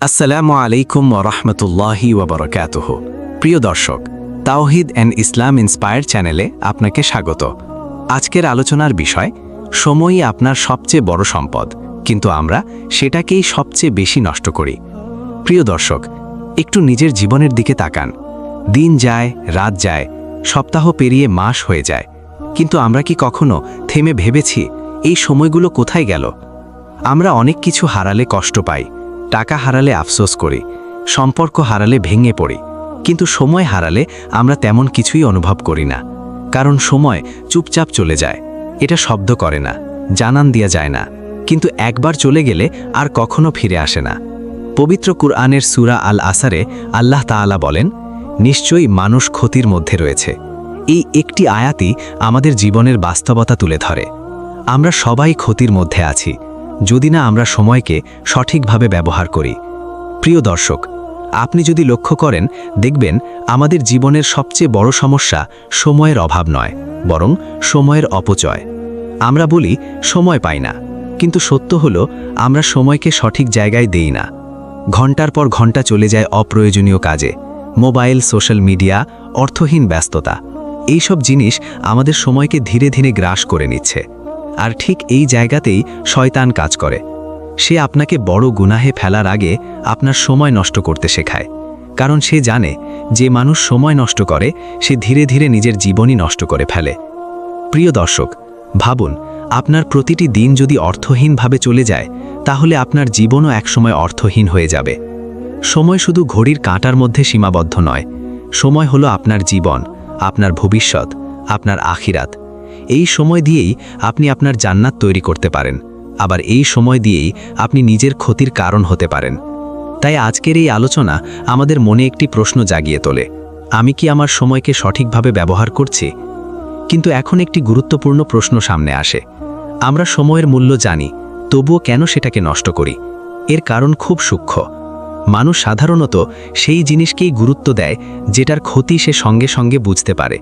আসসালামু আলাইকুম ওয়া রাহমাতুল্লাহি ওয়া বারাকাতুহু। প্রিয় দর্শক, তাওহীদ অ্যান্ড ইসলাম ইন্সপায়ার চ্যানেলে আপনাকে স্বাগত। আজকের আলোচনার বিষয়, সময়ই আপনার সবচেয়ে বড় সম্পদ, কিন্তু আমরা সেটাকেই সবচেয়ে বেশি নষ্ট করি। প্রিয় দর্শক, একটু নিজের জীবনের দিকে তাকান। দিন যায়, রাত যায়, সপ্তাহ পেরিয়ে মাস হয়ে যায়, কিন্তু আমরা কি কখনো থেমে ভেবেছি এই সময়গুলো কোথায় গেল? আমরা অনেক কিছু হারালে কষ্ট পাই, টাকা হারালে আফসোস করি, সম্পর্ক হারালে ভেঙে পড়ি, কিন্তু সময় হারালে আমরা তেমন কিছুই অনুভব করি না। কারণ সময় চুপচাপ চলে যায়, এটা শব্দ করে না, জানান দেয়া যায় না, কিন্তু একবার চলে গেলে আর কখনো ফিরে আসে না। পবিত্র কুরআনের সূরা আল আসারে আল্লাহ তাআলা বলেন, নিশ্চয়ই মানুষ ক্ষতির মধ্যে রয়েছে। এই একটি আয়াতই আমাদের জীবনের বাস্তবতা তুলে ধরে। আমরা সবাই ক্ষতির মধ্যে আছি, যদি না আমরা সময়কে সঠিকভাবে ব্যবহার করি। প্রিয় দর্শক, আপনি যদি লক্ষ্য করেন, দেখবেন আমাদের জীবনের সবচেয়ে বড় সমস্যা সময়ের অভাব নয়, বরং সময়ের অপচয়। আমরা বলি সময় পাই না, কিন্তু সত্য হলো আমরা সময়কে সঠিক জায়গায় দেই না। ঘন্টার পর ঘন্টা চলে যায় অপ্রয়োজনীয় কাজে, মোবাইল, সোশ্যাল মিডিয়া, অর্থহীন ব্যস্ততা। এইসব জিনিস আমাদের সময়কে ধীরে ধীরে গ্রাস করে নিচ্ছে। আর ঠিক এই জায়গাতেই শয়তান কাজ করে। সে আপনাকে বড় গুনাহে ফেলার আগে আপনার সময় নষ্ট করতে শেখায়, কারণ সে জানে যে মানুষ সময় নষ্ট করে সে ধীরে ধীরে নিজের জীবনই নষ্ট করে ফেলে। প্রিয় দর্শক, ভাবুন, আপনার প্রতিটি দিন যদি অর্থহীনভাবে চলে যায়, তাহলে আপনার জীবনও একসময় অর্থহীন হয়ে যাবে। সময় শুধু ঘড়ির কাঁটার মধ্যে সীমাবদ্ধ নয়, সময় হলো আপনার জীবন, আপনার ভবিষ্যৎ, আপনার আখিরাত। এই সময় দিয়েই আপনি আপনার জান্নাত তৈরি করতে পারেন, আবার এই সময় দিয়েই আপনি নিজের ক্ষতির কারণ হতে পারেন। তাই আজকের এই আলোচনা আমাদের মনে একটি প্রশ্ন জাগিয়ে তোলে, আমি কি আমার সময়কে সঠিকভাবে ব্যবহার করছি? কিন্তু এখন একটি গুরুত্বপূর্ণ প্রশ্ন সামনে আসে, আমরা সময়ের মূল্য জানি, তবুও কেন সেটাকে নষ্ট করি? এর কারণ খুব সূক্ষ্ম। মানুষ সাধারণত সেই জিনিসকেই গুরুত্ব দেয় যেটার ক্ষতি সে সঙ্গে সঙ্গে বুঝতে পারে,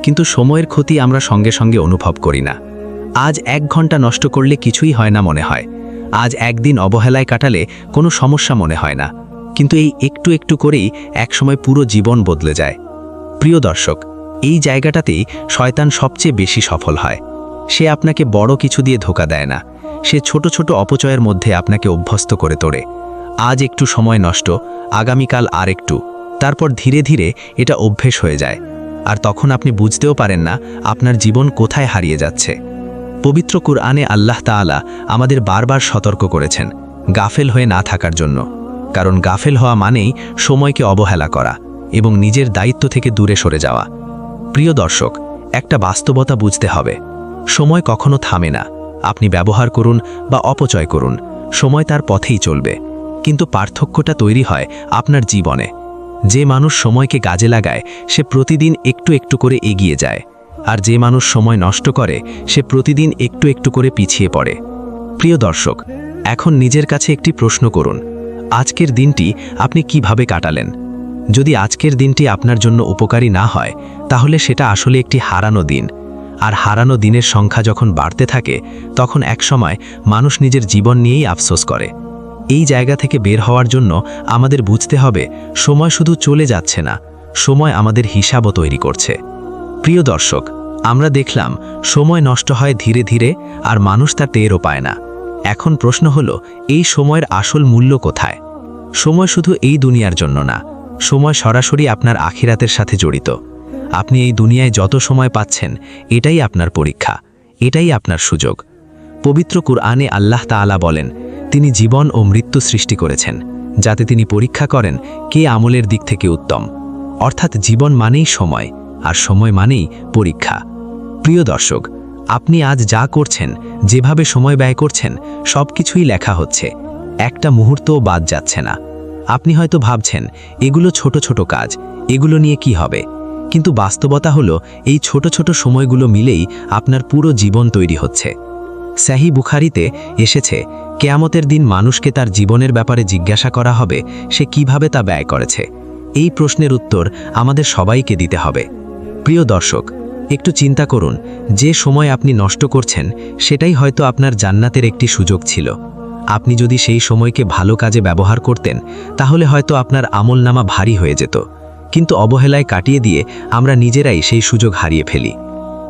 কিন্তু সময়ের ক্ষতি আমরা সঙ্গে সঙ্গে অনুভব করি না। আজ 1 ঘন্টা নষ্ট করলে কিছুই হয় না মনে হয়, আজ একদিন অবহেলায় কাটালে কোনো সমস্যা মনে হয় না, কিন্তু এই একটু একটু করেই একসময় পুরো জীবন বদলে যায়। প্রিয় দর্শক, এই জায়গাটাতেই শয়তান সবচেয়ে বেশি সফল হয়। সে আপনাকে বড় কিছু দিয়ে ধোঁকা দেয় না, সে ছোট ছোট অপচয়ের মধ্যে আপনাকে অভ্যস্ত করে তোলে। আজ একটু সময় নষ্ট, আগামীকাল আর একটু, তারপর ধীরে ধীরে এটা অভ্যেস হয়ে যায়, আর তখন আপনি বুঝতেও পারেন না আপনার জীবন কোথায় হারিয়ে যাচ্ছে। পবিত্র কুরআনে আল্লাহ তাআলা আমাদের বারবার সতর্ক করেছেন গাফেল হয়ে না থাকার জন্য, কারণ গাফেল হওয়া মানেই সময়কে অবহেলা করা এবং নিজের দায়িত্ব থেকে দূরে সরে যাওয়া। প্রিয় দর্শক, একটা বাস্তবতা বুঝতে হবে, সময় কখনো থামে না। আপনি ব্যবহার করুন বা অপচয় করুন, সময় তার পথেই চলবে, কিন্তু পার্থক্যটা তৈরি হয় আপনার জীবনে। যে মানুষ সময়কে কাজে লাগায় সে প্রতিদিন একটু একটু করে এগিয়ে যায়, আর যে মানুষ সময় নষ্ট করে সে প্রতিদিন একটু একটু করে পিছিয়ে পড়ে। প্রিয় দর্শক, এখন নিজের কাছে একটি প্রশ্ন করুন, আজকের দিনটি আপনি কিভাবে কাটালেন? যদি আজকের দিনটি আপনার জন্য উপকারী না হয়, তাহলে সেটা আসলে একটি হারানো দিন। আর হারানো দিনের সংখ্যা যখন বাড়তে থাকে, তখন একসময় মানুষ নিজের জীবন নিয়েই আফসোস করে। এই জায়গা থেকে বের হওয়ার জন্য আমাদের বুঝতে হবে, সময় শুধু চলে যাচ্ছে না, সময় আমাদের হিসাবও তৈরি করছে। প্রিয় দর্শক, আমরা দেখলাম সময় নষ্ট হয় ধীরে ধীরে, আর মানুষ তা টেরও পায় না। এখন প্রশ্ন হলো, এই সময়ের আসল মূল্য কোথায়? সময় শুধু এই দুনিয়ার জন্য না, সময় সরাসরি আপনার আখিরাতের সাথে জড়িত। আপনি এই দুনিয়ায় যত সময় পাচ্ছেন, এটাই আপনার পরীক্ষা, এটাই আপনার সুযোগ। পবিত্র কুরআনে আল্লাহ তাআলা বলেন, তিনি জীবন ও মৃত্যু সৃষ্টি করেছেন, যাতে তিনি পরীক্ষা করেন কে আমলের দিক থেকে উত্তম। অর্থাৎ জীবন মানেই সময়, আর সময় মানেই পরীক্ষা। প্রিয় দর্শক, আপনি আজ যা করছেন, যেভাবে সময় ব্যয় করছেন, সব কিছুই লেখা হচ্ছে, একটা মুহূর্তও বাদ যাচ্ছে না। আপনি হয়তো ভাবছেন এগুলো ছোট ছোট কাজ, এগুলো নিয়ে কি হবে, কিন্তু বাস্তবতা হলো এই ছোট ছোট সময়গুলো মিলেই আপনার পুরো জীবন তৈরি হচ্ছে। সহিহ বুখারীতে এসেছে, কিয়ামতের দিন মানুষকে তার জীবনের ব্যাপারে জিজ্ঞাসা করা হবে সে কিভাবে তা ব্যয় করেছে। এই প্রশ্নের উত্তর আমাদের সবাইকে দিতে হবে। প্রিয় দর্শক, একটু চিন্তা করুন, যে সময় আপনি নষ্ট করছেন সেটাই হয়তো আপনার জান্নাতের একটি সুযোগ ছিল। আপনি যদি সেই সময়কে ভালো কাজে ব্যবহার করতেন তাহলে হয়তো আপনার আমলনামা ভারী হয়ে যেত, কিন্তু অবহেলায় কাটিয়ে দিয়ে আমরা নিজেরাই সেই সুযোগ হারিয়ে ফেলি।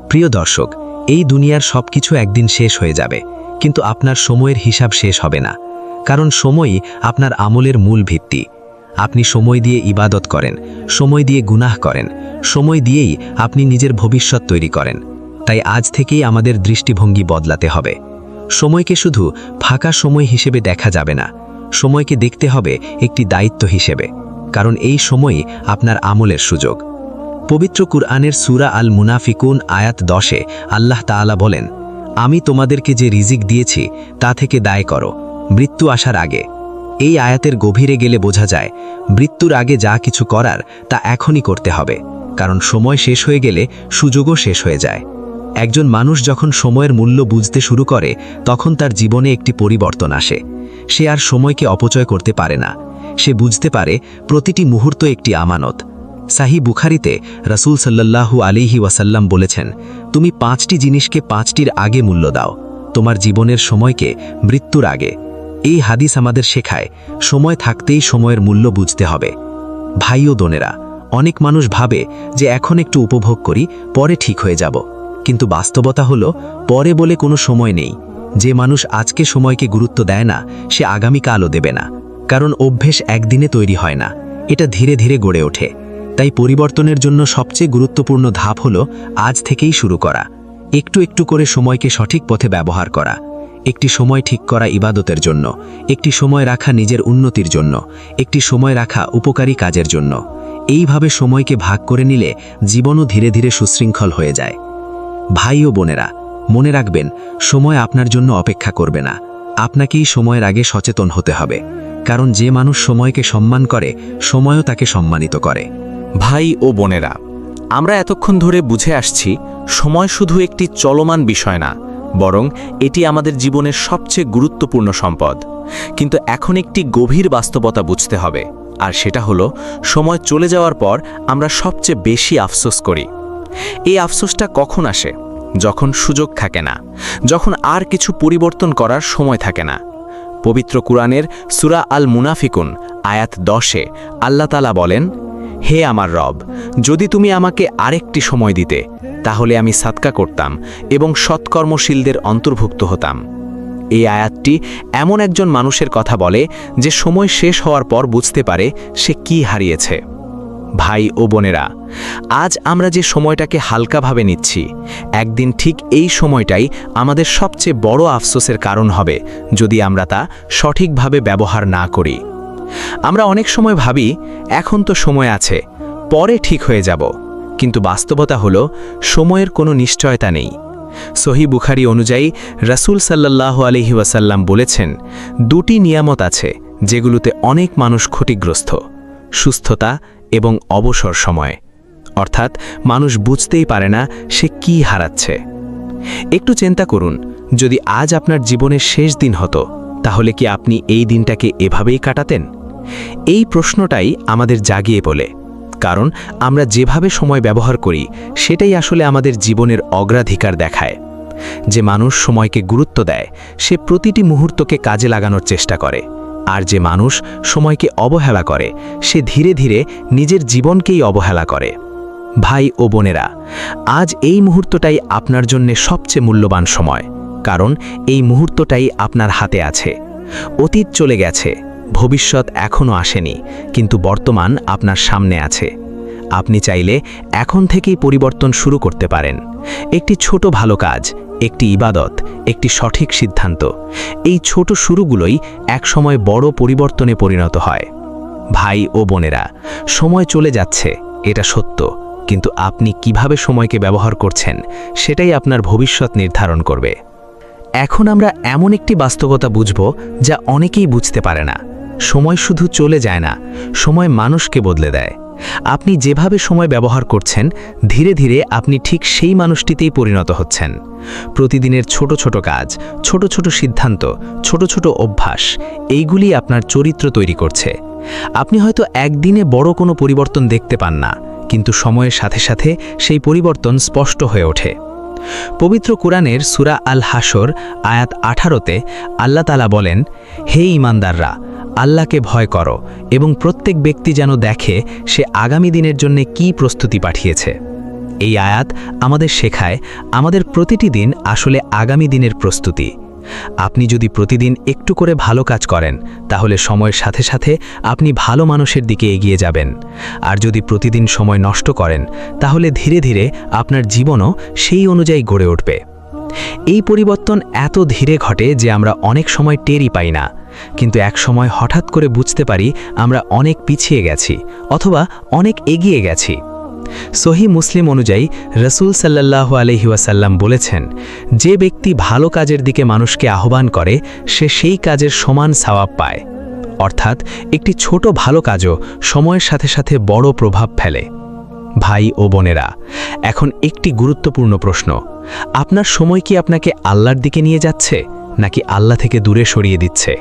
প্রিয় দর্শক, এই দুনিয়ার সবকিছু একদিন শেষ হয়ে যাবে, কিন্তু আপনার সময়ের হিসাব শেষ হবে না, কারণ সময়ই আপনার আমলের মূল ভিত্তি। আপনি সময় দিয়ে ইবাদত করেন, সময় দিয়ে গুনাহ করেন, সময় দিয়েই আপনি নিজের ভবিষ্যৎ তৈরি করেন। তাই আজ থেকেই আমাদের দৃষ্টিভঙ্গি বদলাতে হবে। সময়কে শুধু ফাঁকা সময় হিসেবে দেখা যাবে না, সময়কে দেখতে হবে একটি দায়িত্ব হিসেবে, কারণ এই সময়ই আপনার আমলের সুযোগ। পবিত্র কুরআনের সূরা আল মুনাফিকুন আয়াত 10-এ আল্লাহ তাআলা বলেন, আমি তোমাদেরকে যে রিজিক দিয়েছি তা থেকে দায় করো মৃত্যু আসার আগে। এই আয়াতের গভীরে গেলে বোঝা যায়, মৃত্যুর আগে যা কিছু করার তা এখনই করতে হবে, কারণ সময় শেষ হয়ে গেলে সুযোগও শেষ হয়ে যায়। একজন মানুষ যখন সময়ের মূল্য বুঝতে শুরু করে তখন তার জীবনে একটি পরিবর্তন আসে। সে আর সময়কে অপচয় করতে পারে না। সে বুঝতে পারে প্রতিটি মুহূর্ত একটি আমানত। সাহি বুখারিতে রাসূল সাল্লাল্লাহু আলাইহি ওয়াসাল্লাম বলেছেন, তুমি 5টি জিনিসকে 5টির আগে মূল্য দাও, তোমার জীবনের সময়কে মৃত্যুর আগে। এই হাদিস আমাদের শেখায় সময় থাকতেই সময়ের মূল্য বুঝতে হবে। ভাই ও বোনেরা, অনেক মানুষ ভাবে যে এখন একটু উপভোগ করি, পরে ঠিক হয়ে যাব, কিন্তু বাস্তবতা হলো পরে বলে কোনো সময় নেই। যে মানুষ আজকে সময়কে গুরুত্ব দেয় না সে আগামীকালও দেবে না, কারণ অভ্যেস একদিনে তৈরি হয় না, এটা ধীরে ধীরে গড়ে ওঠে। তাই পরিবর্তনের জন্য সবচেয়ে গুরুত্বপূর্ণ ধাপ হলো আজ থেকেই শুরু করা, একটু একটু করে সময়কে সঠিক পথে ব্যবহার করা। একটি সময় ঠিক করা ইবাদতের জন্য, একটি সময় রাখা নিজের উন্নতির জন্য, একটি সময় রাখা উপকারী কাজের জন্য। এইভাবে সময়কে ভাগ করে নিলে জীবনও ধীরে ধীরে সুশৃঙ্খল হয়ে যায়। ভাই ও বোনেরা, মনে রাখবেন, সময় আপনার জন্য অপেক্ষা করবে না, আপনাকেই সময়ের আগে সচেতন হতে হবে, কারণ যে মানুষ সময়কে সম্মান করে সময়ও তাকে সম্মানিত করে। ভাই ও বোনেরা, আমরা এতক্ষণ ধরে বুঝে আসছি সময় শুধু একটি চলমান বিষয় না, বরং এটি আমাদের জীবনের সবচেয়ে গুরুত্বপূর্ণ সম্পদ। কিন্তু এখন একটি গভীর বাস্তবতা বুঝতে হবে, আর সেটা হলো সময় চলে যাওয়ার পর আমরা সবচেয়ে বেশি আফসোস করি। এই আফসোসটা কখন আসে? যখন সুযোগ থাকে না, যখন আর কিছু পরিবর্তন করার সময় থাকে না। পবিত্র কুরআনের সূরা আল মুনাফিকুন আয়াত 10-এ আল্লাহ তাআলা বলেন, হে আমার রব, যদি তুমি আমাকে আরেকটি সময় দিতে তাহলে আমি সাদকা করতাম এবং সৎকর্মশীলদের অন্তর্ভুক্ত হতাম। এই আয়াতটি এমন একজন মানুষের কথা বলে যে সময় শেষ হওয়ার পর বুঝতে পারে সে কি হারিয়েছে। ভাই ও বোনেরা, আজ আমরা যে সময়টাকে হালকাভাবে নিচ্ছি, একদিন ঠিক এই সময়টাই আমাদের সবচেয়ে বড় আফসোসের কারণ হবে যদি আমরা তা সঠিকভাবে ব্যবহার না করি। আমরা অনেক সময় ভাবি এখন তো সময় আছে, পরে ঠিক হয়ে যাব, কিন্তু বাস্তবতা হলো সময়ের কোনো নিশ্চয়তা নেই। সহিহ বুখারী অনুযায়ী রাসূল সাল্লাল্লাহু আলাইহি ওয়াসাল্লাম বলেছেন, দুটি নিয়ামত আছে যেগুলোতে অনেক মানুষ ক্ষতিগ্রস্ত: সুস্থতা এবং অবসর সময়। অর্থাৎ মানুষ বুঝতেই পারে না সে কি হারাচ্ছে। একটু চিন্তা করুন, যদি আজ আপনার জীবনের শেষ দিন হতো তাহলে কি আপনি এই দিনটাকে এভাবেই কাটাতেন? এই প্রশ্নটাই আমাদের জাগিয়ে বলে, কারণ আমরা যেভাবে সময় ব্যবহার করি সেটাই আসলে আমাদের জীবনের অগ্রাধিকার দেখায়। যে মানুষ সময়কে গুরুত্ব দেয় সে প্রতিটি মুহূর্তকে কাজে লাগানোর চেষ্টা করে, আর যে মানুষ সময়কে অবহেলা করে সে ধীরে ধীরে নিজের জীবনকেই অবহেলা করে। ভাই ও বোনেরা, আজ এই মুহূর্তটাই আপনার জন্য সবচেয়ে মূল্যবান সময়, কারণ এই মুহূর্তটাই আপনার হাতে আছে। অতীত চলে গেছে, ভবিষ্যৎ এখনও আসেনি, কিন্তু বর্তমান আপনার সামনে আছে। আপনি চাইলে এখন থেকেই পরিবর্তন শুরু করতে পারেন। একটি ছোট ভালো কাজ, একটি ইবাদত, একটি সঠিক সিদ্ধান্ত, এই ছোট শুরুগুলোই একসময় বড় পরিবর্তনে পরিণত হয়। ভাই ও বোনেরা, সময় চলে যাচ্ছে, এটা সত্য, কিন্তু আপনি কিভাবে সময়কে ব্যবহার করছেন সেটাই আপনার ভবিষ্যৎ নির্ধারণ করবে। এখন আমরা এমন একটি বাস্তবতা বুঝব যা অনেকেই বুঝতে পারে না। সময় শুধু চলে যায় না, সময় মানুষকে বদলে দেয়। আপনি যেভাবে সময় ব্যবহার করছেন, ধীরে ধীরে আপনি ঠিক সেই মানুষটিতেই পরিণত হচ্ছেন। প্রতিদিনের ছোট ছোট কাজ, ছোট ছোট সিদ্ধান্ত, ছোট ছোট অভ্যাস, এইগুলি আপনার চরিত্র তৈরি করছে। আপনি হয়তো একদিনে বড় কোনো পরিবর্তন দেখতে পান না, কিন্তু সময়ের সাথে সাথে সেই পরিবর্তন স্পষ্ট হয়ে ওঠে। পবিত্র কুরআনের সূরা আল হাসর আয়াত 18-তে আল্লাহ তাআলা বলেন, হে ঈমানদাররা, আল্লাহকে ভয় করো এবং প্রত্যেক ব্যক্তি যেন দেখে সে আগামী দিনের জন্য কী প্রস্তুতি পাঠিয়েছে। এই আয়াত আমাদের শেখায় আমাদের প্রতিটি দিন আসলে আগামী দিনের প্রস্তুতি। আপনি যদি প্রতিদিন একটু করে ভালো কাজ করেন তাহলে সময়ের সাথে সাথে আপনি ভালো মানুষের দিকে এগিয়ে যাবেন, আর যদি প্রতিদিন সময় নষ্ট করেন তাহলে ধীরে ধীরে আপনার জীবনও সেই অনুযায়ী গড়ে উঠবে। এই পরিবর্তন এত ধীরে ঘটে যে আমরা অনেক সময় টেরই পাই না, কিন্তু এক সময় হঠাৎ করে বুঝতে পারি আমরা অনেক পিছিয়ে গেছি অথবা অনেক এগিয়ে গেছি। সহিহ মুসলিম অনুযায়ী রাসূল সাল্লাল্লাহু আলাইহি ওয়াসাল্লাম বলেছেন, যে ব্যক্তি ভালো কাজের দিকে মানুষকে আহ্বান করে সে সেই কাজের সমান সওয়াব পায়। অর্থাৎ একটি ছোট ভালো কাজও সময়ের সাথে সাথে বড় প্রভাব ফেলে। ভাই ও বোনেরা, এখন একটি গুরুত্বপূর্ণ প্রশ্ন, আপনার সময় কি আপনাকে আল্লাহর দিকে নিয়ে যাচ্ছে নাকি আল্লাহ থেকে দূরে সরিয়ে দিচ্ছে?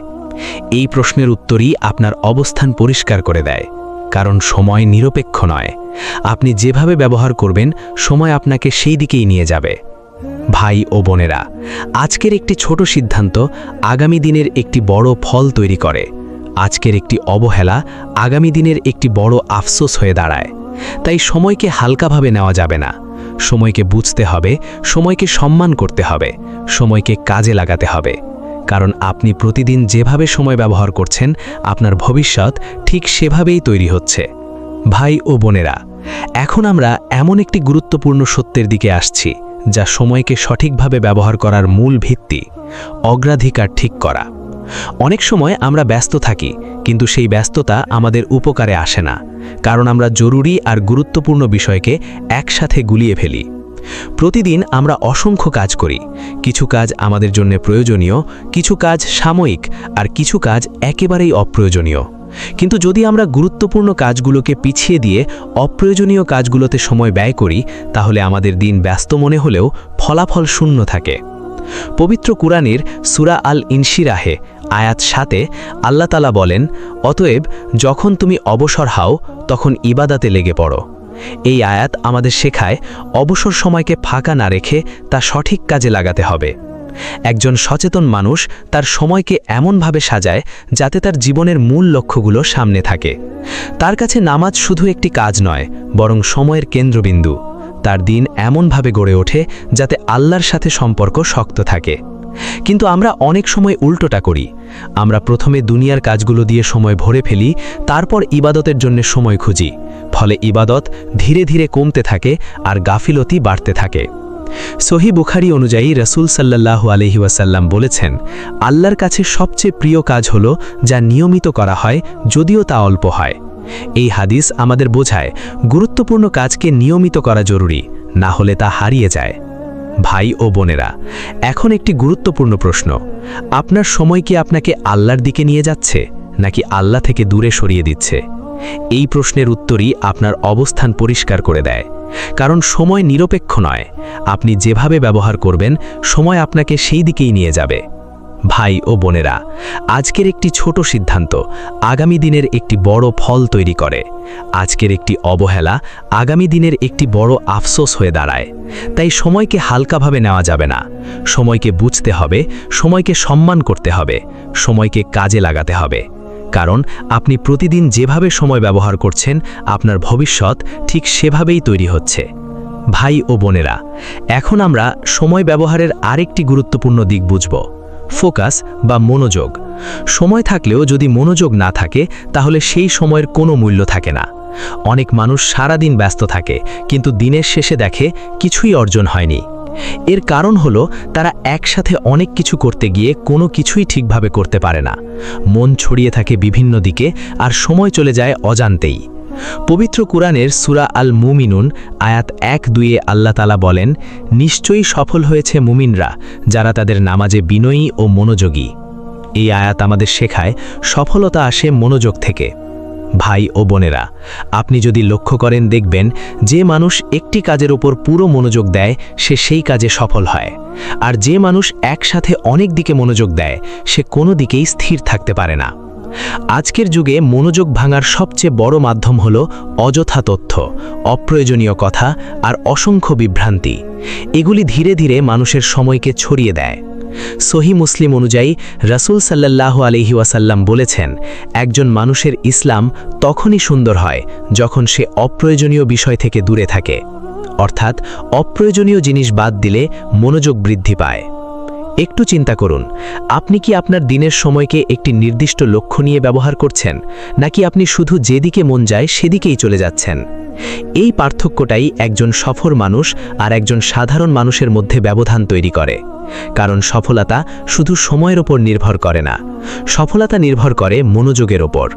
এই প্রশ্নের উত্তরই আপনার অবস্থান পরিষ্কার করে দেয়, কারণ সময় নিরপেক্ষ নয়। আপনি যেভাবে ব্যবহার করবেন সময় আপনাকে সেই দিকেই নিয়ে যাবে। ভাই ও বোনেরা, আজকের একটি ছোট সিদ্ধান্ত আগামী দিনের একটি বড় ফল তৈরি করে। আজকের একটি অবহেলা আগামী দিনের একটি বড় আফসোস হয়ে দাঁড়ায়। তাই সময়কে হালকাভাবে নেওয়া যাবে না। সময়কে বুঝতে হবে, সময়কে সম্মান করতে হবে, সময়কে কাজে লাগাতে হবে। কারণ আপনি প্রতিদিন যেভাবে সময় ব্যবহার করছেন আপনার ভবিষ্যৎ ঠিক সেভাবেই তৈরি হচ্ছে। ভাই ও বোনেরা, এখন আমরা এমন একটি গুরুত্বপূর্ণ সত্যের দিকে আসছি যা সময়কে সঠিকভাবে ব্যবহার করার মূল ভিত্তি, অগ্রাধিকার ঠিক করা। অনেক সময় আমরা ব্যস্ত থাকি, কিন্তু সেই ব্যস্ততা আমাদের উপকারে আসে না, কারণ আমরা জরুরি আর গুরুত্বপূর্ণ বিষয়কে একসাথে গুলিয়ে ফেলি। প্রতিদিন আমরা অসংখ্য কাজ করি। কিছু কাজ আমাদের জন্য প্রয়োজনীয়, কিছু কাজ সাময়িক, আর কিছু কাজ একেবারেই অপ্রয়োজনীয়। কিন্তু যদি আমরা গুরুত্বপূর্ণ কাজগুলোকে পিছিয়ে দিয়ে অপ্রয়োজনীয় কাজগুলোতে সময় ব্যয় করি তাহলে আমাদের দিন ব্যস্ত মনে হলেও ফলাফল শূন্য থাকে। পবিত্র কুরআনের সূরা আল ইনশিরাহে আয়াত 7-এ আল্লাহ তাআলা বলেন, অতএব যখন তুমি অবসর হও তখন ইবাদতে লেগে পড়ো। এই আয়াত আমাদের শেখায় অবসর সময়কে ফাঁকা না রেখে তা সঠিক কাজে লাগাতে হবে। একজন সচেতন মানুষ তার সময়কে এমনভাবে সাজায় যাতে তার জীবনের মূল লক্ষ্যগুলো সামনে থাকে। তার কাছে নামাজ শুধু একটি কাজ নয়, বরং সময়ের কেন্দ্রবিন্দু। তার দিন এমনভাবে গড়ে ওঠে যাতে আল্লাহর সাথে সম্পর্ক শক্ত থাকে। কিন্তু আমরা অনেক সময় উল্টোটা করি। আমরা প্রথমে দুনিয়ার কাজগুলো দিয়ে সময় ভরে ফেলি, তারপর ইবাদতের জন্য সময় খুঁজি। ফলে ইবাদত ধীরে ধীরে কমতে থাকে আর গাফিলতি বাড়তে থাকে। সহিহ বুখারী অনুযায়ী রাসূল সাল্লাল্লাহু আলাইহি ওয়াসাল্লাম বলেছেন, আল্লাহর কাছে সবচেয়ে প্রিয় কাজ হলো যা নিয়মিত করা হয়, যদিও তা অল্প হয়। এই হাদিস আমাদের বোঝায় গুরুত্বপূর্ণ কাজকে নিয়মিত করা জরুরি, না হলে তা হারিয়ে যায়। ভাই ও বোনেরা, এখন একটি গুরুত্বপূর্ণ প্রশ্ন, আপনার সময় কি আপনাকে আল্লাহর দিকে নিয়ে যাচ্ছে নাকি আল্লাহ থেকে দূরে সরিয়ে দিচ্ছে? এই প্রশ্নের উত্তরই আপনার অবস্থান পরিষ্কার করে দেয়। কারণ সময় নিরপেক্ষ নয়, আপনি যেভাবে ব্যবহার করবেন সময় আপনাকে সেই দিকেই নিয়ে যাবে। ভাই ও বোনেরা, আজকের একটি ছোট সিদ্ধান্ত আগামী দিনের একটি বড় ফল তৈরি করে। আজকের একটি অবহেলা আগামী দিনের একটি বড় আফসোস হয়ে দাঁড়ায়। তাই সময়কে হালকাভাবে নেওয়া যাবে না। সময়কে বুঝতে হবে, সময়কে সম্মান করতে হবে, সময়কে কাজে লাগাতে হবে। কারণ আপনি প্রতিদিন যেভাবে সময় ব্যবহার করছেন আপনার ভবিষ্যৎ ঠিক সেভাবেই তৈরি হচ্ছে। ভাই ও বোনেরা, এখন আমরা সময় ব্যবহারের আরেকটি গুরুত্বপূর্ণ দিক বুঝব, ফোকাস বা মনোযোগ। সময় থাকলেও যদি মনোযোগ না থাকে তাহলে সেই সময়ের কোনো মূল্য থাকে না। অনেক মানুষ সারা দিন ব্যস্ত থাকে, কিন্তু দিনের শেষে দেখে কিছুই অর্জন হয়নি। এর কারণ হলো তারা একসাথে অনেক কিছু করতে গিয়ে কোনো কিছুই ঠিকভাবে করতে পারে না। মন ছড়িয়ে থাকে বিভিন্ন দিকে আর সময় চলে যায় অজান্তেই। পবিত্র কুরআনের সূরা আল মুমিনুন আয়াত 1-2-এ আল্লাহ তাআলা বলেন, নিশ্চয়ই সফল হয়েছে মুমিনরা যারা তাদের নামাজে বিনয়ী ও মনোযোগী। এই আয়াত আমাদের শেখায় সফলতা আসে মনোযোগ থেকে। ভাই ও বোনেরা, আপনি যদি লক্ষ্য করেন দেখবেন যে মানুষ একটি কাজের উপর পুরো মনোযোগ দেয় সে সেই কাজে সফল হয়, আর যে মানুষ একসাথে অনেক দিকে মনোযোগ দেয় সে কোনো দিকেই স্থির থাকতে পারে না। আজকের যুগে মনোযোগ ভাঙার সবচেয়ে বড় মাধ্যম হল অযথা তথ্য, অপ্রয়োজনীয় কথা আর অসংখ্য বিভ্রান্তি। এগুলি ধীরে ধীরে মানুষের সময়কে ছড়িয়ে দেয়। সহি মুসলিম অনুযায়ী রাসূল সাল্লাল্লাহু আলাইহি ওয়াসাল্লাম বলেছেন, একজন মানুষের ইসলাম তখনই সুন্দর হয় যখন সে অপ্রয়োজনীয় বিষয় থেকে দূরে থাকে। অর্থাৎ অপ্রয়োজনীয় জিনিস বাদ দিলে মনোযোগ বৃদ্ধি পায়। একটু চিন্তা করুন, আপনি কি আপনার দিনের সময়কে একটি নির্দিষ্ট লক্ষ্য নিয়ে ব্যবহার করছেন, নাকি আপনি শুধু যেদিকে মন যায় সেদিকেই চলে যাচ্ছেন? এই পার্থক্যটাই একজন সফল মানুষ আর একজন সাধারণ মানুষের মধ্যে ব্যবধান তৈরি করে। কারণ সফলতা শুধু সময়ের ওপর নির্ভর করে না, সফলতা নির্ভর করে মনোযোগের ওপর।